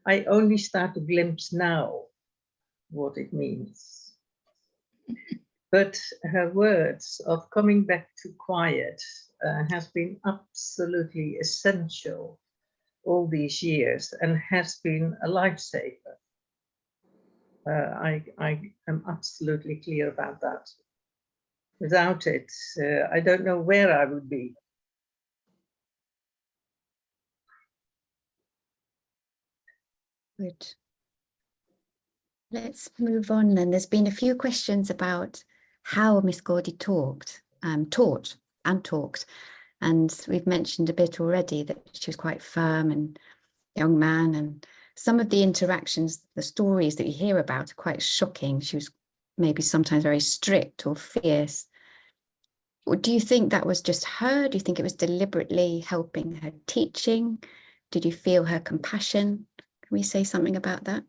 only start to glimpse now what it means. But her words of coming back to quiet has been absolutely essential all these years and has been a lifesaver. I am absolutely clear about that. Without it, I don't know where I would be. Good. Let's move on then. There's been a few questions about how Miss Goldie taught. And we've mentioned a bit already that she was quite firm and young man, and some of the interactions, the stories that you hear about are quite shocking. She was maybe sometimes very strict or fierce. Or do you think that was just her? Do you think it was deliberately helping her teaching? Did you feel her compassion? Can we say something about that?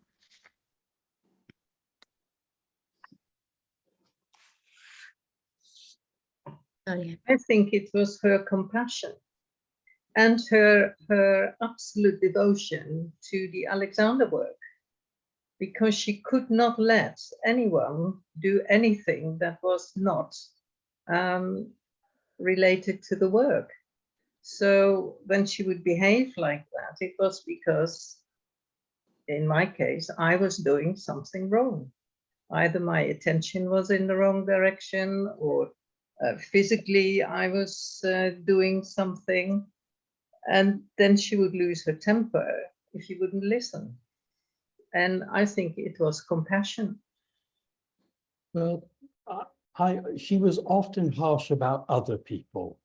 Oh, yeah. I think it was her compassion and her absolute devotion to the Alexander work, because she could not let anyone do anything that was not related to the work. So when she would behave like that, it was because, in my case, I was doing something wrong. Either my attention was in the wrong direction, or physically I was doing something. And then she would lose her temper if you wouldn't listen. And I think it was compassion. Well, she was often harsh about other people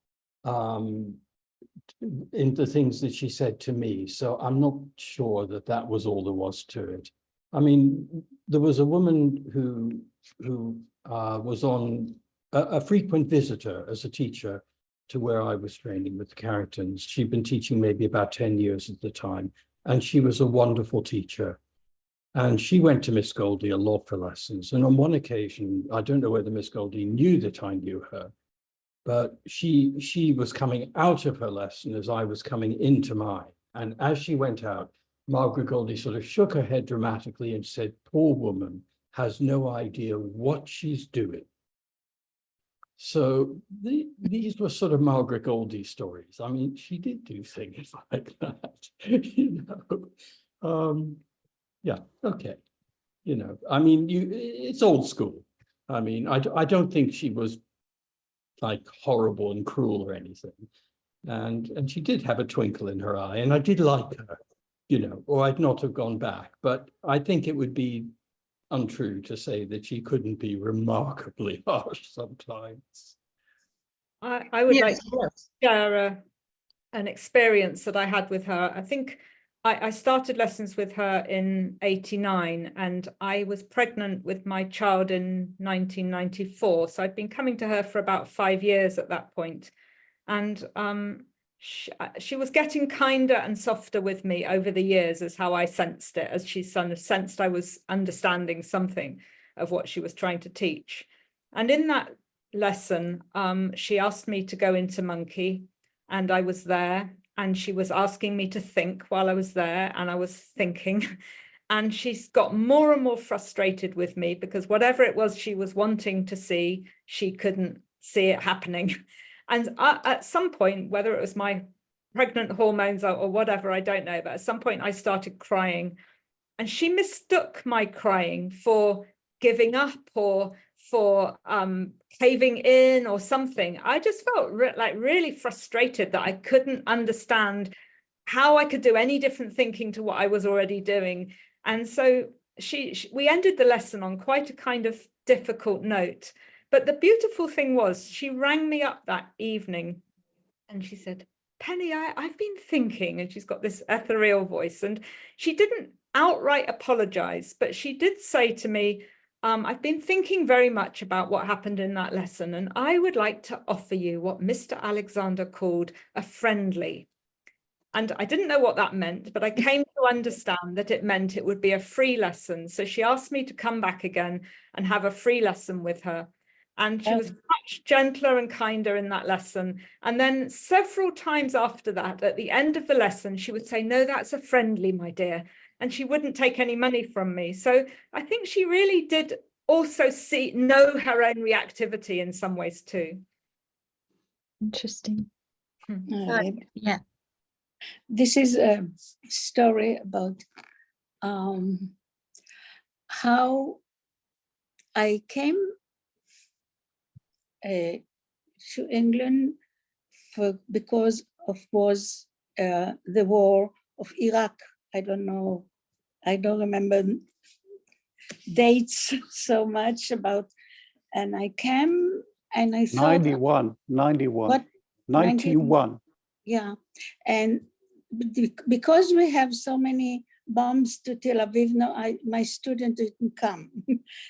in the things that she said to me. So I'm not sure that that was all there was to it. I mean, there was a woman who was on a frequent visitor as a teacher to where I was training with the Carringtons. She'd been teaching maybe about 10 years at the time, and she was a wonderful teacher. And she went to Miss Goldie a lot for lessons. And on one occasion, I don't know whether Miss Goldie knew that I knew her, but she was coming out of her lesson as I was coming into mine. And as she went out, Margaret Goldie sort of shook her head dramatically and said, "Poor woman has no idea what she's doing." So these were sort of Margaret Goldie stories. I mean, she did do things like that, you know. Yeah, okay. You know, I mean, it's old school. I mean, I don't think she was like horrible and cruel or anything. And she did have a twinkle in her eye, and I did like her, you know, or I'd not have gone back. But I think it would be untrue to say that she couldn't be remarkably harsh sometimes. I would like to Yes. share an experience that I had with her. I think I started lessons with her in '89, and I was pregnant with my child in 1994. So I'd been coming to her for about 5 years at that point. And she was getting kinder and softer with me over the years, is how I sensed it, as she sort of sensed I was understanding something of what she was trying to teach. And in that lesson, she asked me to go into Monkey, and I was there, and she was asking me to think while I was there, and I was thinking. And she's got more and more frustrated with me because whatever it was she was wanting to see, she couldn't see it happening. And at some point, whether it was my pregnant hormones or whatever, I don't know, but at some point I started crying, and she mistook my crying for giving up or for caving in or something. I just felt like really frustrated that I couldn't understand how I could do any different thinking to what I was already doing. And so we ended the lesson on quite a kind of difficult note. But the beautiful thing was, she rang me up that evening and she said, "Penny, I've been thinking," and she's got this ethereal voice, and she didn't outright apologize, but she did say to me, "I've been thinking very much about what happened in that lesson, and I would like to offer you what Mr. Alexander called a friendly." And I didn't know what that meant, but I came to understand that it meant it would be a free lesson. So she asked me to come back again and have a free lesson with her. And she was much gentler and kinder in that lesson. And then several times after that, at the end of the lesson, she would say, "No, that's a friendly, my dear." And she wouldn't take any money from me. So I think she really did also know her own reactivity in some ways too. Interesting. Yeah. This is a story about how I came to England because of the war of Iraq. I don't know, I don't remember dates so much about, and I came and I thought 91. What? 91. Yeah, and because we have so many bombs to Tel Aviv, no, my student didn't come.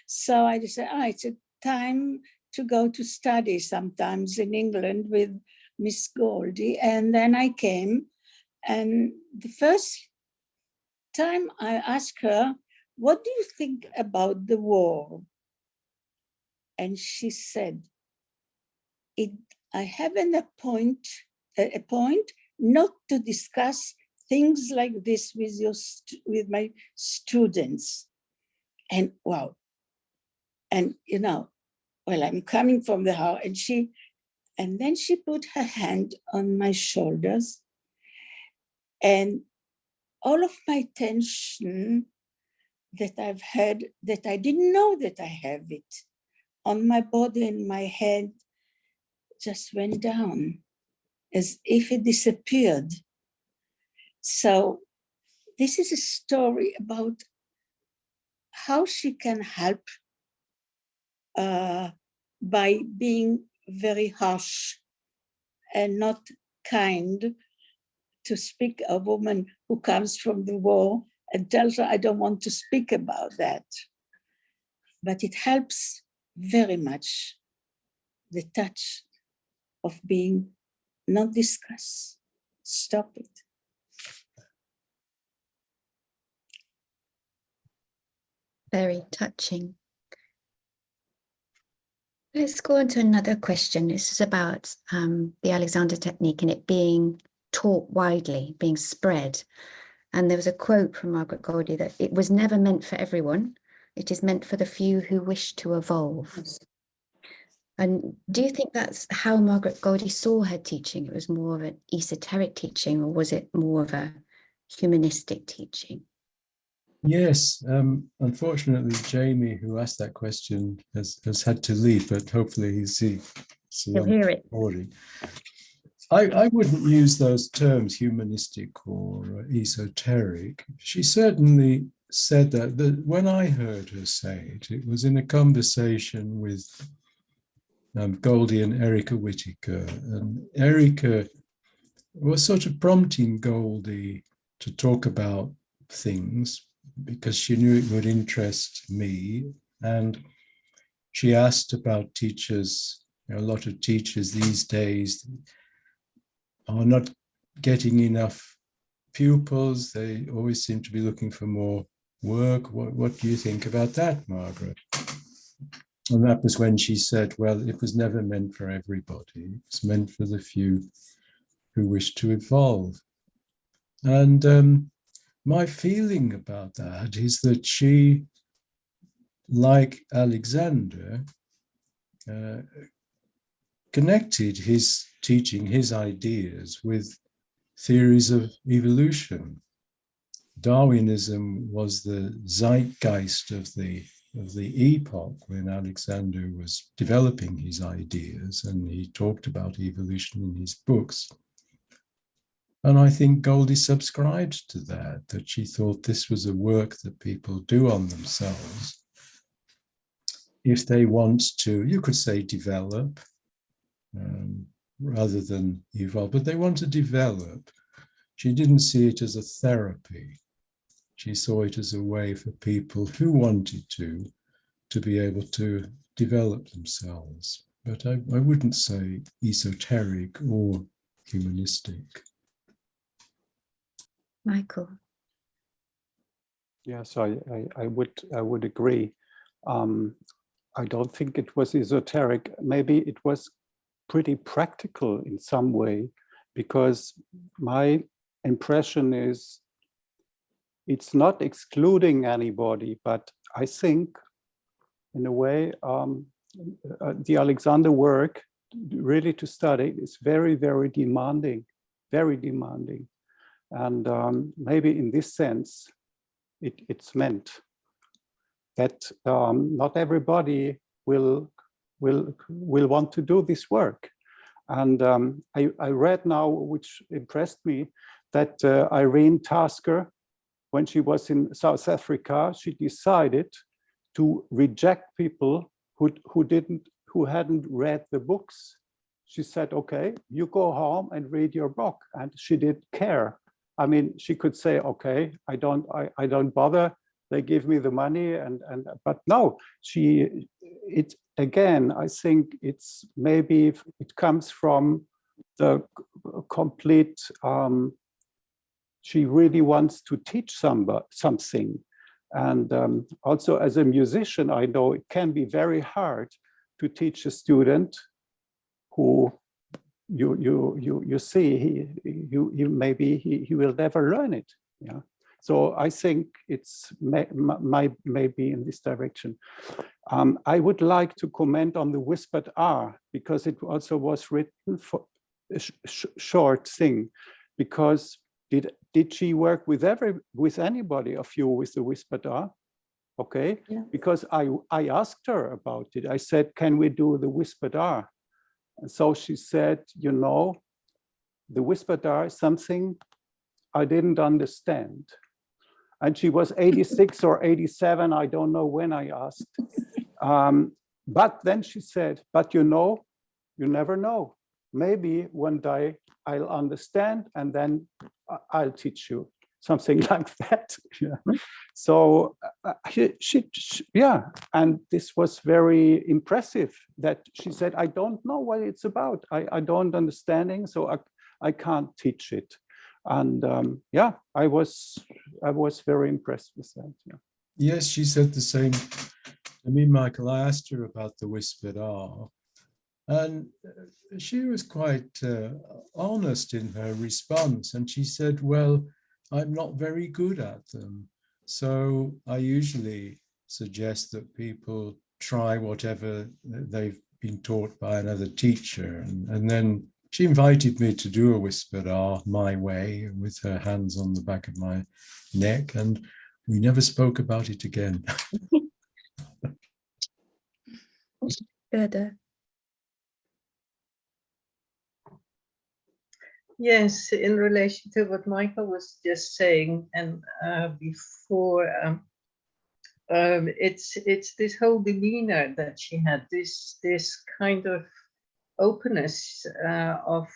So I decided, it's a time to go to study sometimes in England with Miss Goldie. And then I came, and the first time I asked her, "What do you think about the war?" And she said, I have a point not to discuss things like this with my students. And wow. And I'm coming from the house, and then she put her hand on my shoulders, and all of my tension that I've had, that I didn't know that I have it on my body and my head, just went down as if it disappeared. So this is a story about how she can help by being very harsh and not kind, to speak a woman who comes from the war and tells her, "I don't want to speak about that." But it helps very much, the touch of being not discuss. Stop it. Very touching. Let's go on to another question. This is about the Alexander Technique and it being taught widely, being spread. And there was a quote from Margaret Goldie that it was never meant for everyone. It is meant for the few who wish to evolve. Yes. And do you think that's how Margaret Goldie saw her teaching? It was more of an esoteric teaching, or was it more of a humanistic teaching? Yes, unfortunately, Jamie, who asked that question, has had to leave, but hopefully he'll hear it. Recording. I wouldn't use those terms, humanistic or esoteric. She certainly said that when I heard her say it, it was in a conversation with Goldie and Erica Whittaker. And Erica was sort of prompting Goldie to talk about things because she knew it would interest me. And she asked about teachers. A lot of teachers these days are not getting enough pupils. They always seem to be looking for more work. What do you think about that, Margaret? And that was when she said, well, it was never meant for everybody. It was meant for the few who wish to evolve. And my feeling about that is that she, like Alexander, connected his teaching, his ideas, with theories of evolution. Darwinism was the zeitgeist of the epoch when Alexander was developing his ideas, and he talked about evolution in his books. And I think Goldie subscribed to that she thought this was a work that people do on themselves if they want to, you could say, develop rather than evolve, but they want to develop. She didn't see it as a therapy. She saw it as a way for people who wanted to be able to develop themselves. But I wouldn't say esoteric or humanistic. Michael. Yes, I would agree. I don't think it was esoteric. Maybe it was pretty practical in some way, because my impression is it's not excluding anybody, but I think in a way the Alexander work really to study is very, very demanding, very demanding. And maybe in this sense, it's meant that not everybody will want to do this work. And I read now, which impressed me, that Irene Tasker, when she was in South Africa, she decided to reject people who hadn't read the books. She said, okay, you go home and read your book. And she didn't care. I mean, she could say, okay, I don't bother. They give me the money, but no, it again, I think it's maybe it comes from the complete, she really wants to teach something. And also as a musician, I know it can be very hard to teach a student who you see maybe he will never learn it. Yeah. So I think it's maybe in this direction. I would like to comment on the whispered R, because it also was written for a short thing. Because did she work with anybody of you with the whispered R? Okay, yeah. Because I asked her about it. I said, can we do the whispered R? And so she said, you know, the whispered R is something I didn't understand. And she was 86 or 87, I don't know when I asked. But then she said, but you know, you never know. Maybe one day I'll understand and then I'll teach you, something like that. Yeah. So yeah, and this was very impressive that she said, I don't know what it's about. I don't understanding, so I can't teach it. And yeah, I was very impressed with that. Yeah. Yes, she said the same to me, Michael. I asked her about the whispered R, and she was quite honest in her response. And she said, well, I'm not very good at them. So I usually suggest that people try whatever they've been taught by another teacher. And then she invited me to do a whispered R my way, with her hands on the back of my neck, and we never spoke about it again. Good. Yes, in relation to what Michael was just saying, and before, it's this whole demeanor that she had, this kind of openness of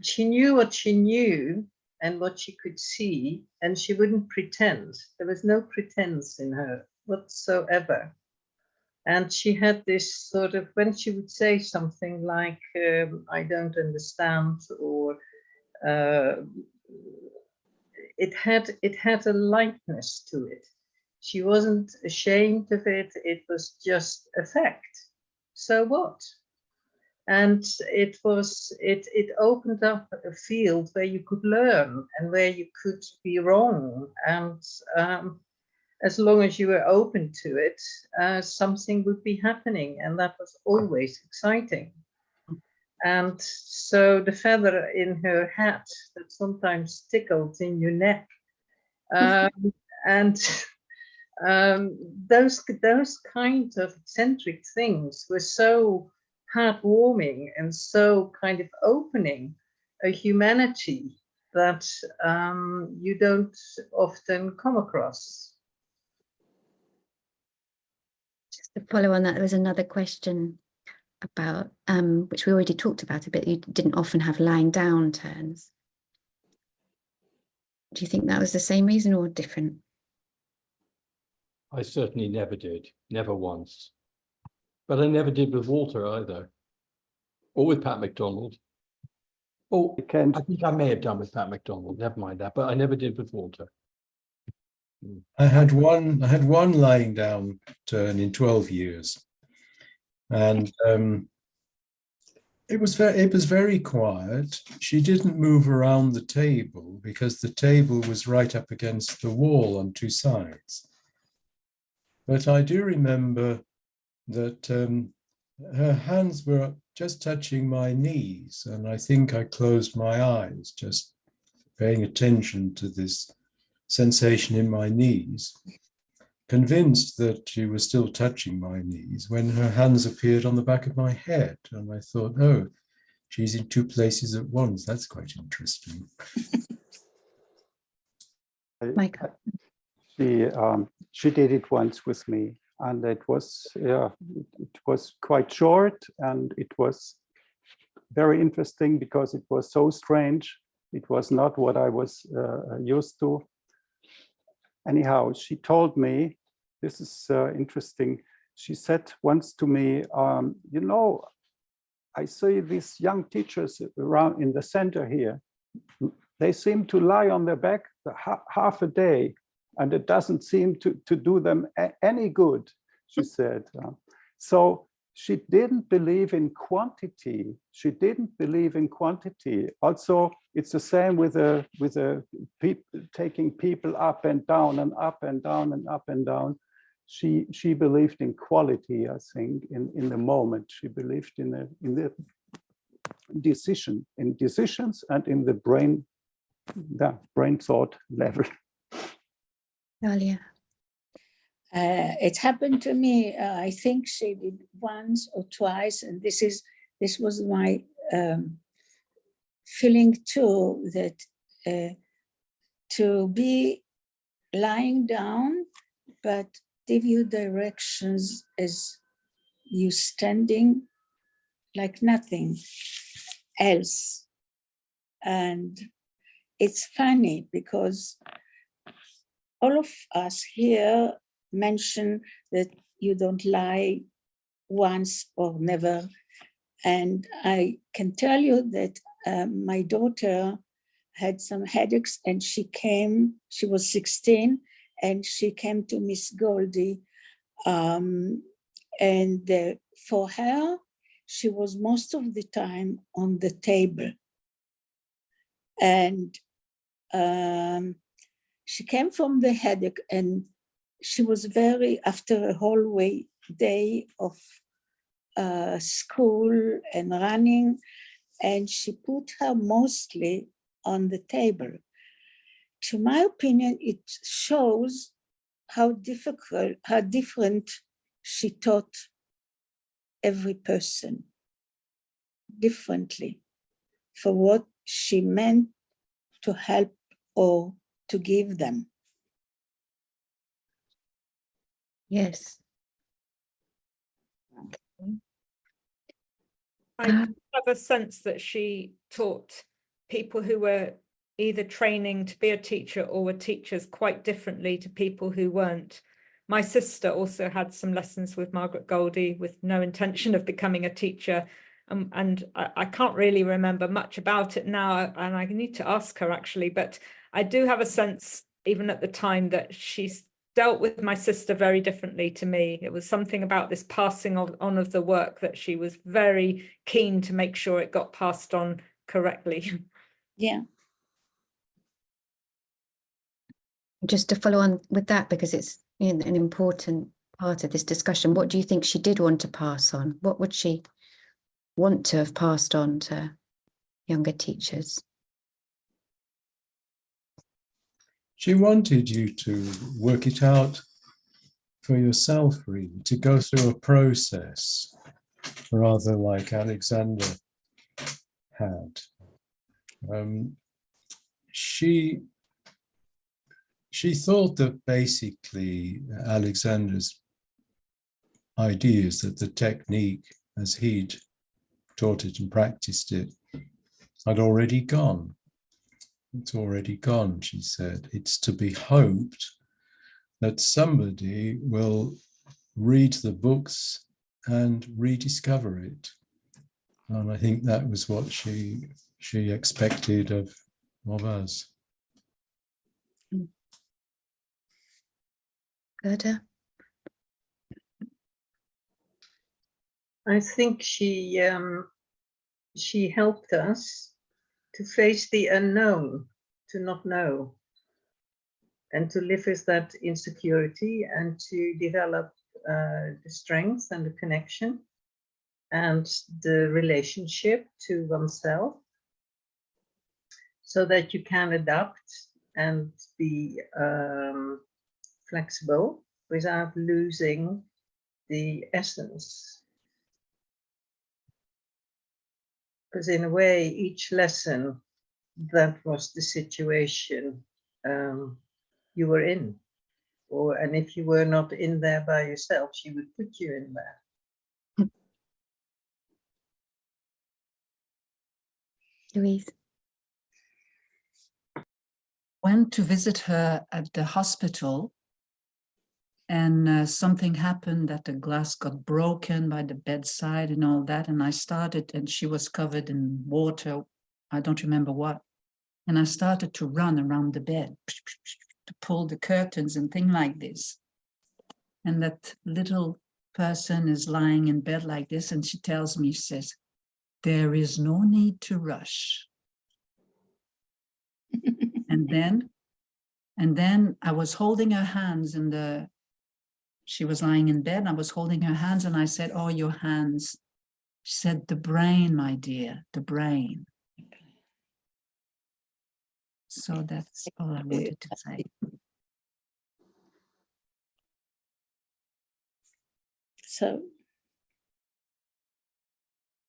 she knew what she knew and what she could see, and she wouldn't pretend. There was no pretense in her whatsoever. And she had this sort of, when she would say something like, I don't understand, or it had a lightness to it. She wasn't ashamed of it. It was just a fact. So what? And it opened up a field where you could learn and where you could be wrong. And as long as you were open to it, something would be happening. And that was always exciting. And so the feather in her hat that sometimes tickled in your neck, and those kinds of eccentric things were so heartwarming and so kind of opening a humanity that you don't often come across. Just to follow on that, there was another question about, which we already talked about a bit, you didn't often have lying down turns. Do you think that was the same reason or different? I certainly never did, never once. But I never did with Walter either, or with Pat McDonald. Oh, I think I may have done with Pat McDonald, never mind that, but I never did with Walter. I had one lying down turn in 12 years, and it was very quiet. She didn't move around the table because the table was right up against the wall on two sides. But I do remember that her hands were just touching my knees, and I think I closed my eyes, just paying attention to this sensation in my knees, convinced that she was still touching my knees when her hands appeared on the back of my head. And I thought, oh, she's in two places at once. That's quite interesting. Michael. She did it once with me, and it was quite short, and it was very interesting because it was so strange. It was not what I was used to. Anyhow, she told me, this is interesting. She said once to me, you know, I see these young teachers around in the center here. They seem to lie on their back half a day, and it doesn't seem to do them any good, she said. So she didn't believe in quantity. She didn't believe in quantity. Also, it's the same with taking people up and down and up and down and up and down. She believed in quality, I think, in the moment. She believed in the decisions and in the brain thought level. Dalia. It happened to me. I think she did once or twice, and this was my feeling too, that to be lying down, but give you directions as you standing like nothing else. And it's funny because all of us here mention that you don't lie once or never. And I can tell you that my daughter had some headaches, and she was 16, and she came to Miss Goldie. And for her, she was most of the time on the table. And she came from the headache, and she was after a whole day of school and running, and she put her mostly on the table. To my opinion, it shows how different she taught every person differently for what she meant to help or to give them. Yes. I have a sense that she taught people who were either training to be a teacher or were teachers quite differently to people who weren't. My sister also had some lessons with Margaret Goldie with no intention of becoming a teacher. And I can't really remember much about it now, and I need to ask her actually, but I do have a sense, even at the time, that she's dealt with my sister very differently to me. It was something about this passing on of the work that she was very keen to make sure it got passed on correctly. Yeah. Just to follow on with that, because it's an important part of this discussion, what do you think she did want to pass on? What would she want to have passed on to younger teachers? She wanted you to work it out for yourself, really, to go through a process, rather like Alexander had. She thought that basically Alexander's ideas, that the technique as he'd taught it and practiced it, had already gone. It's already gone, she said. It's to be hoped that somebody will read the books and rediscover it. And I think that was what she expected of us. Gerda? I think she helped us to face the unknown, to not know, and to live with that insecurity and to develop the strength and the connection and the relationship to oneself, so that you can adapt and be flexible without losing the essence. Because in a way, each lesson, that was the situation you were in. And if you were not in there by yourself, she would put you in there. Louise? Went to visit her at the hospital, and something happened that the glass got broken by the bedside and all that. And I started, and she was covered in water. I don't remember what. And I started to run around the bed to pull the curtains and things like this. And that little person is lying in bed like this, and she tells me, she says, "There is no need to rush." And then I was holding her hands, and she was lying in bed. I was holding her hands, and I said, "Oh, your hands." She said, "The brain, my dear, the brain." So that's all I wanted to say. So,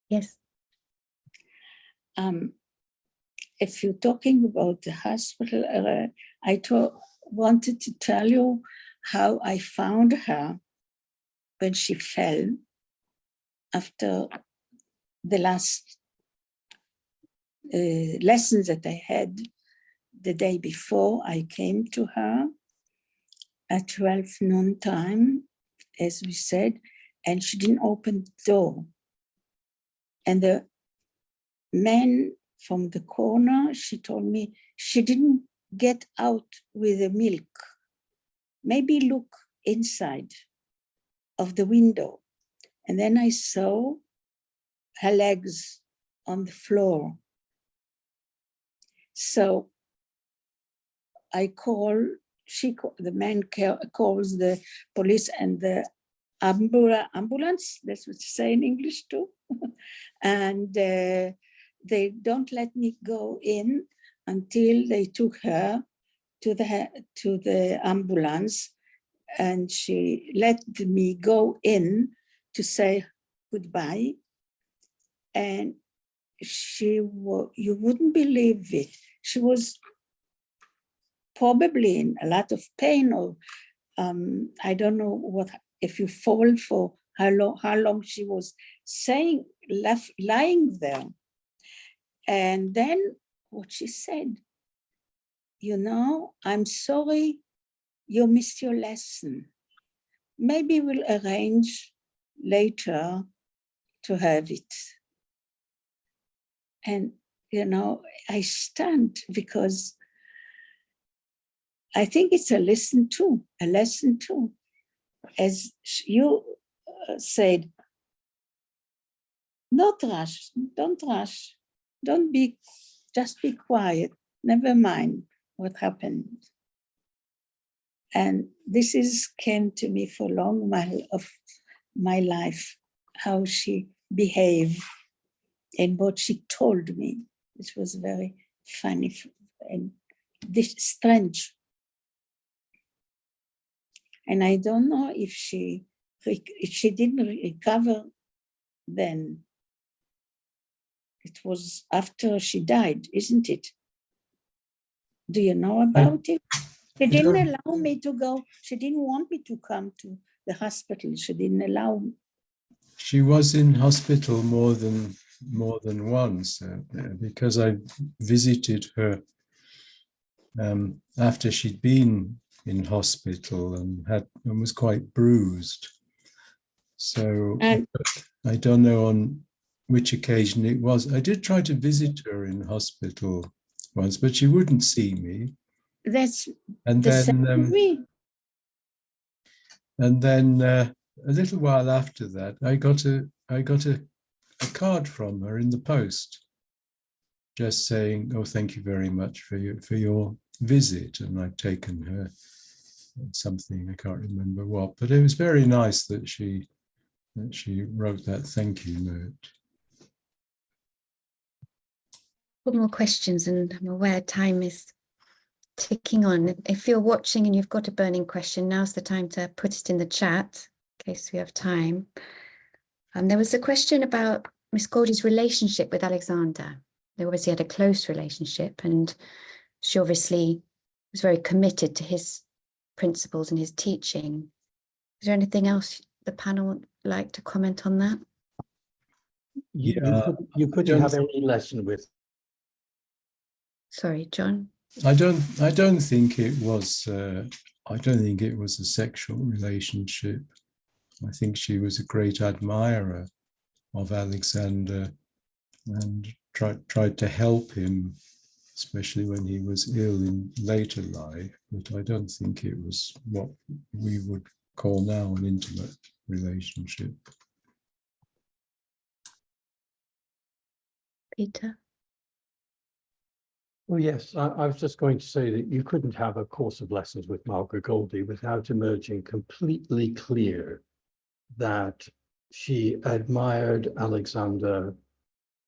Yes. if you're talking about the hospital, I wanted to tell you how I found her when she fell after the last lessons that I had the day before. I came to her at 12 noon time, as we said, and she didn't open the door. And the man from the corner, she told me she didn't get out with the milk. Maybe look inside of the window. And then I saw her legs on the floor. So I the man calls the police and the ambulance, that's what you say in English too. And they don't let me go in until they took her to the ambulance, and she let me go in to say goodbye. And you wouldn't believe it, she was probably in a lot of pain, or I don't know what, if you fall for how long she was lying there. And then what she said, "You know, I'm sorry you missed your lesson. Maybe we'll arrange later to have it." And, you know, I stand, because I think it's a lesson too. As you said, don't rush, just be quiet, never mind what happened. And this came to me for a long while of my life, how she behaved and what she told me. It was very funny and strange. And I don't know if she didn't recover then. It was after she died, isn't it? Do you know about it? She didn't allow me to go. She didn't want me to come to the hospital. She didn't allow me. She was in hospital more than once, because I visited her after she'd been in hospital and was quite bruised. So I don't know on which occasion it was. I did try to visit her in hospital once, but she wouldn't see me. That's and the then same with me. And then a little while after that, I got a card from her in the post, just saying, "Oh, thank you very much for your visit." And I'd taken her something, I can't remember what, but it was very nice that she wrote that thank you note. One more questions, and I'm aware time is ticking on. If you're watching and you've got a burning question, now's the time to put it in the chat in case we have time. There was a question about Miss Goldie's relationship with Alexander. They obviously had a close relationship, and she obviously was very committed to his principles and his teaching. Is there anything else the panel would like to comment on that? You couldn't have any lesson with. Sorry, John. I don't think it was a sexual relationship. I think she was a great admirer of Alexander and tried to help him, especially when he was ill in later life. But I don't think it was what we would call now an intimate relationship. Peter? Well, yes, I was just going to say that you couldn't have a course of lessons with Margaret Goldie without emerging completely clear that she admired Alexander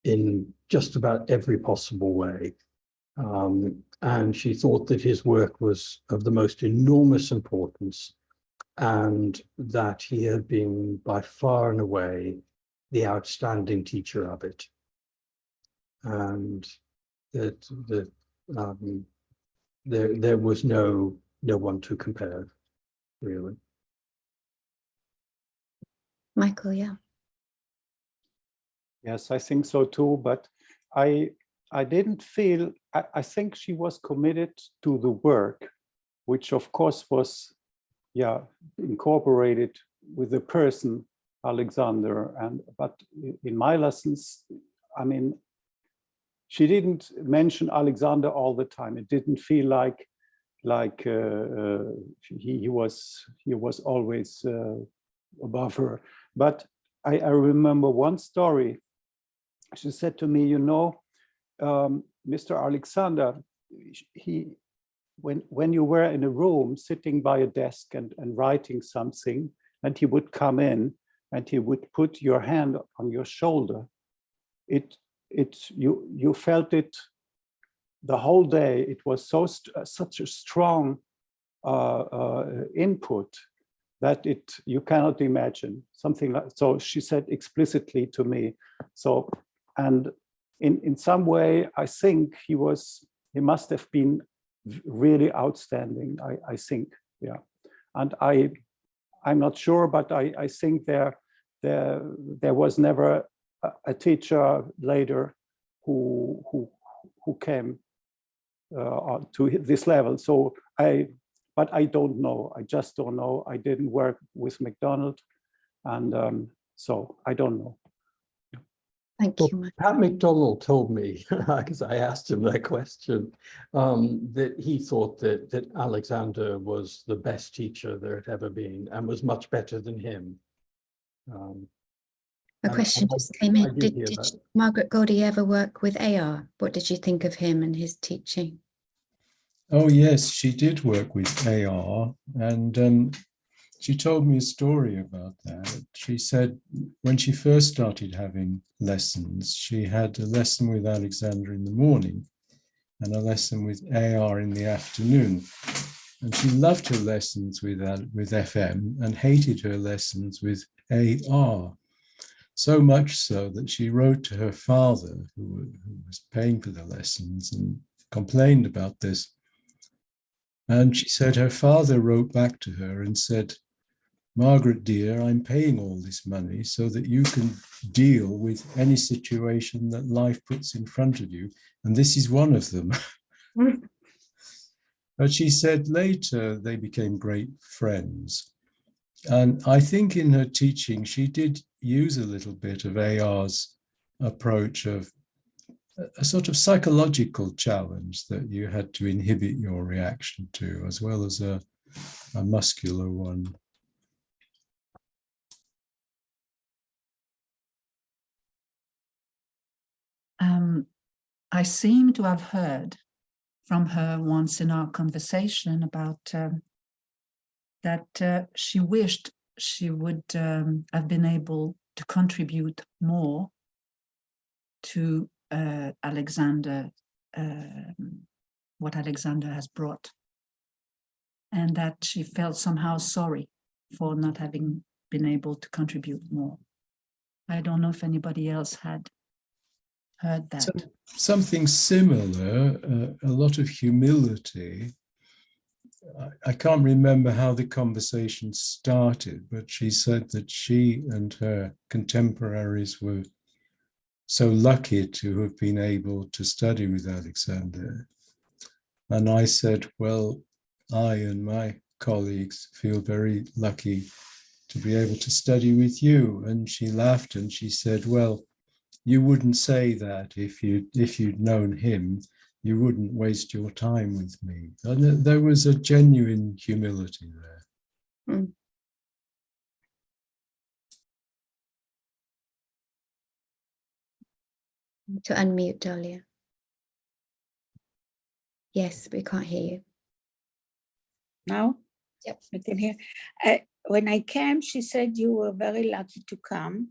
in just about every possible way. And she thought that his work was of the most enormous importance, and that he had been by far and away the outstanding teacher of it. And that there was no one to compare, really. Michael, yeah. Yes, I think so too, but I didn't feel, I think she was committed to the work, which of course was, yeah, incorporated with the person, Alexander. But in my lessons, I mean, she didn't mention Alexander all the time. It didn't feel like he was always above her. But I remember one story. She said to me, you know, Mr. Alexander, when you were in a room sitting by a desk and writing something, and he would come in and he would put your hand on your shoulder, you felt it the whole day. It was such a strong input that you cannot imagine something like. So she said explicitly to me. So, and in some way, I think he must have been really outstanding. I think, yeah. And I'm not sure, but I think there was never a teacher later who came to this level. So but I don't know. I just don't know. I didn't work with MacDonald, and so I don't know. Thank you, Michael. Pat MacDonald told me, because I asked him that question, that he thought that Alexander was the best teacher there had ever been and was much better than him. A question just came in. Did Margaret Goldie ever work with AR? What did you think of him and his teaching? Oh, yes, she did work with AR, and she told me a story about that. She said when she first started having lessons, she had a lesson with Alexander in the morning and a lesson with AR in the afternoon. And she loved her lessons with FM and hated her lessons with AR. So much so that she wrote to her father, who was paying for the lessons, and complained about this. And she said her father wrote back to her and said, Margaret, dear, I'm paying all this money so that you can deal with any situation that life puts in front of you. And this is one of them. But she said later they became great friends. And I think in her teaching, she did use a little bit of AR's approach of a sort of psychological challenge that you had to inhibit your reaction to, as well as a muscular one. I seem to have heard from her once in our conversation about that she wished she would have been able to contribute more to Alexander, what Alexander has brought, and that she felt somehow sorry for not having been able to contribute more. I don't know if anybody else had heard that. Something similar, a lot of humility. I can't remember how the conversation started, but she said that she and her contemporaries were so lucky to have been able to study with Alexander. And I said, well, I and my colleagues feel very lucky to be able to study with you. And she laughed and she said, well, you wouldn't say that if you'd known him, you wouldn't waste your time with me. And there was a genuine humility there. Mm. To unmute, Dahlia. Yes, we can't hear you. Now? Yep. I can hear. When I came, she said you were very lucky to come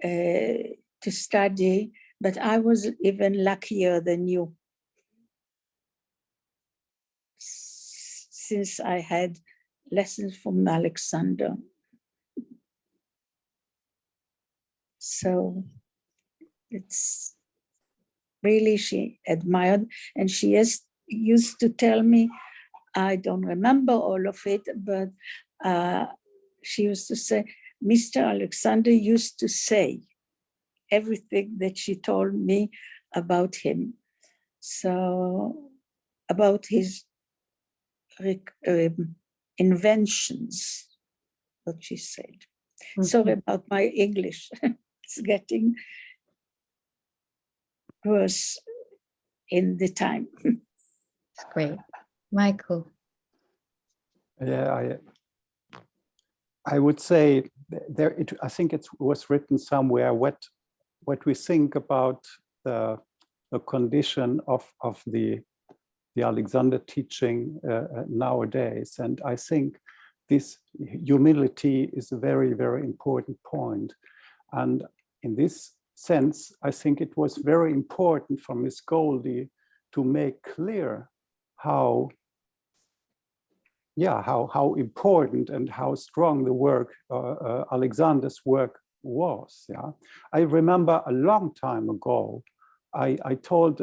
to study, but I was even luckier than you, since I had lessons from Alexander. So it's really, she admired, and she used to tell me, I don't remember all of it, but she used to say, Mr. Alexander used to say everything that she told me about him. So about his inventions, what she said. Mm-hmm. Sorry about my English. It's getting worse in the time. That's great. Michael. Yeah, I would say there. I think it was written somewhere what we think about the condition of the Alexander teaching nowadays, and I think this humility is a very, very important point. And in this sense, I think it was very important for Miss Goldie to make clear how important and how strong the work, Alexander's work was. Yeah, I remember a long time ago, I told,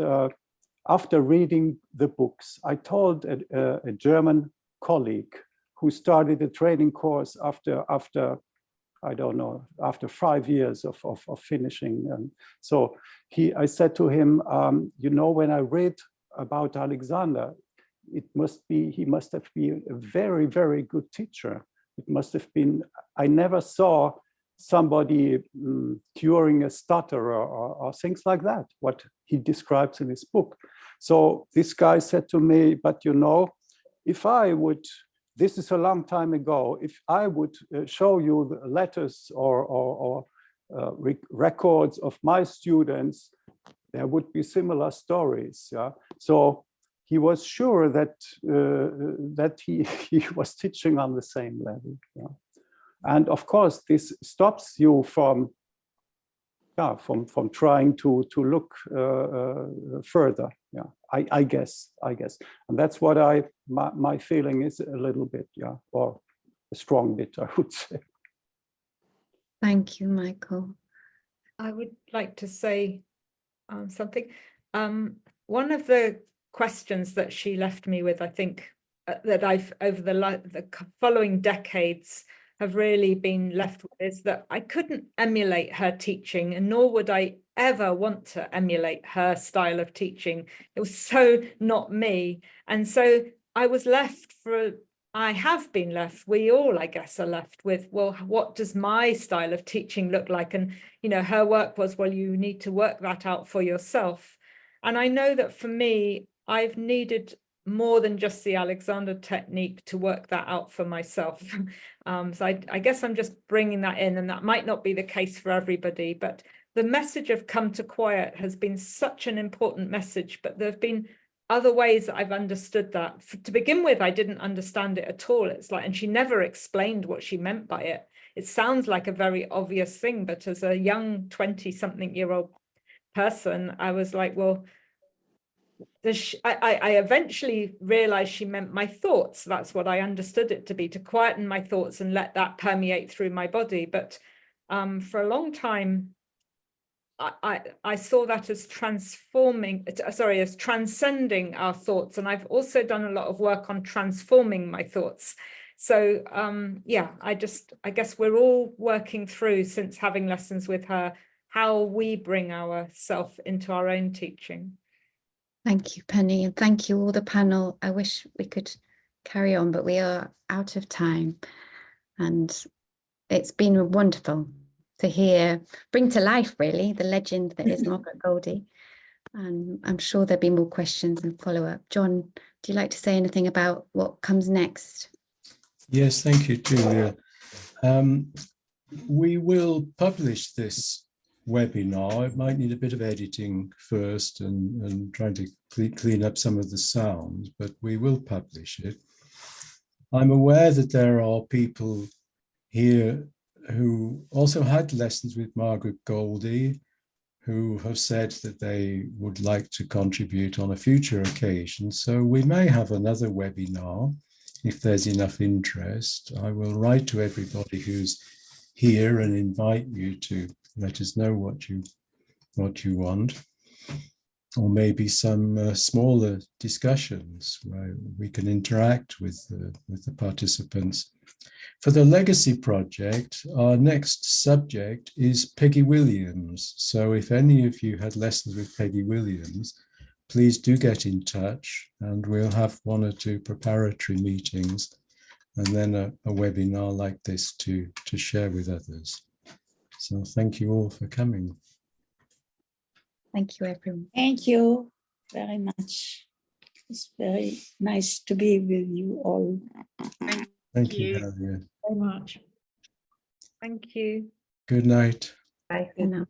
after reading the books, I told a German colleague who started a training course after I don't know, after 5 years of finishing. And so I said to him, you know, when I read about Alexander, he must have been a very, very good teacher. It must have been, I never saw somebody curing a stutter or things like that, what he describes in his book. So this guy said to me, but you know, if I would, this is a long time ago, if I would show you the letters or records of my students, there would be similar stories. Yeah. So he was sure that that he was teaching on the same level. Yeah. And of course, this stops you from trying to look further. Yeah, I guess, and that's what my feeling is a little bit, yeah, or a strong bit, I would say. Thank you, Michael. I would like to say something. One of the questions that she left me with, I think, that I've over the following decades have really been left with, is that I couldn't emulate her teaching, and nor would I ever want to emulate her style of teaching. It was so not me. And so I was left I have been left, we all, I guess, are left with, well, what does my style of teaching look like? And, you know, her work was, well, you need to work that out for yourself. And I know that for me, I've needed more than just the Alexander technique to work that out for myself. So I guess I'm just bringing that in, and that might not be the case for everybody, but the message of come to quiet has been such an important message, but there have been other ways that I've understood that. To begin with, I didn't understand it at all. It's like, and she never explained what she meant by it. It sounds like a very obvious thing, but as a young 20-something-year-old person, I was like, well, I eventually realized she meant my thoughts. That's what I understood it to be, to quieten my thoughts and let that permeate through my body. But for a long time, I saw that as as transcending our thoughts. And I've also done a lot of work on transforming my thoughts. So yeah, I guess we're all working through, since having lessons with her, how we bring ourself into our own teaching. Thank you, Penny, and thank you all the panel. I wish we could carry on, but we are out of time. And it's been wonderful to bring to life, really, the legend that is Margaret Goldie. And I'm sure there'll be more questions and follow-up. John, do you like to say anything about what comes next? Yes, thank you, Julia. We will publish this webinar. It might need a bit of editing first and trying to clean up some of the sound, but we will publish it. I'm aware that there are people here who also had lessons with Margaret Goldie, who have said that they would like to contribute on a future occasion. So we may have another webinar if there's enough interest. I will write to everybody who's here and invite you to let us know what you want, or maybe some smaller discussions where we can interact with the participants. For the Legacy Project, our next subject is Peggy Williams. So if any of you had lessons with Peggy Williams, please do get in touch, and we'll have 1 or 2 preparatory meetings and then a webinar like this to share with others. So thank you all for coming. Thank you, everyone. Thank you very much. It's very nice to be with you all. Thank you, Harriet. Very much. Thank you. Good night. Bye for now.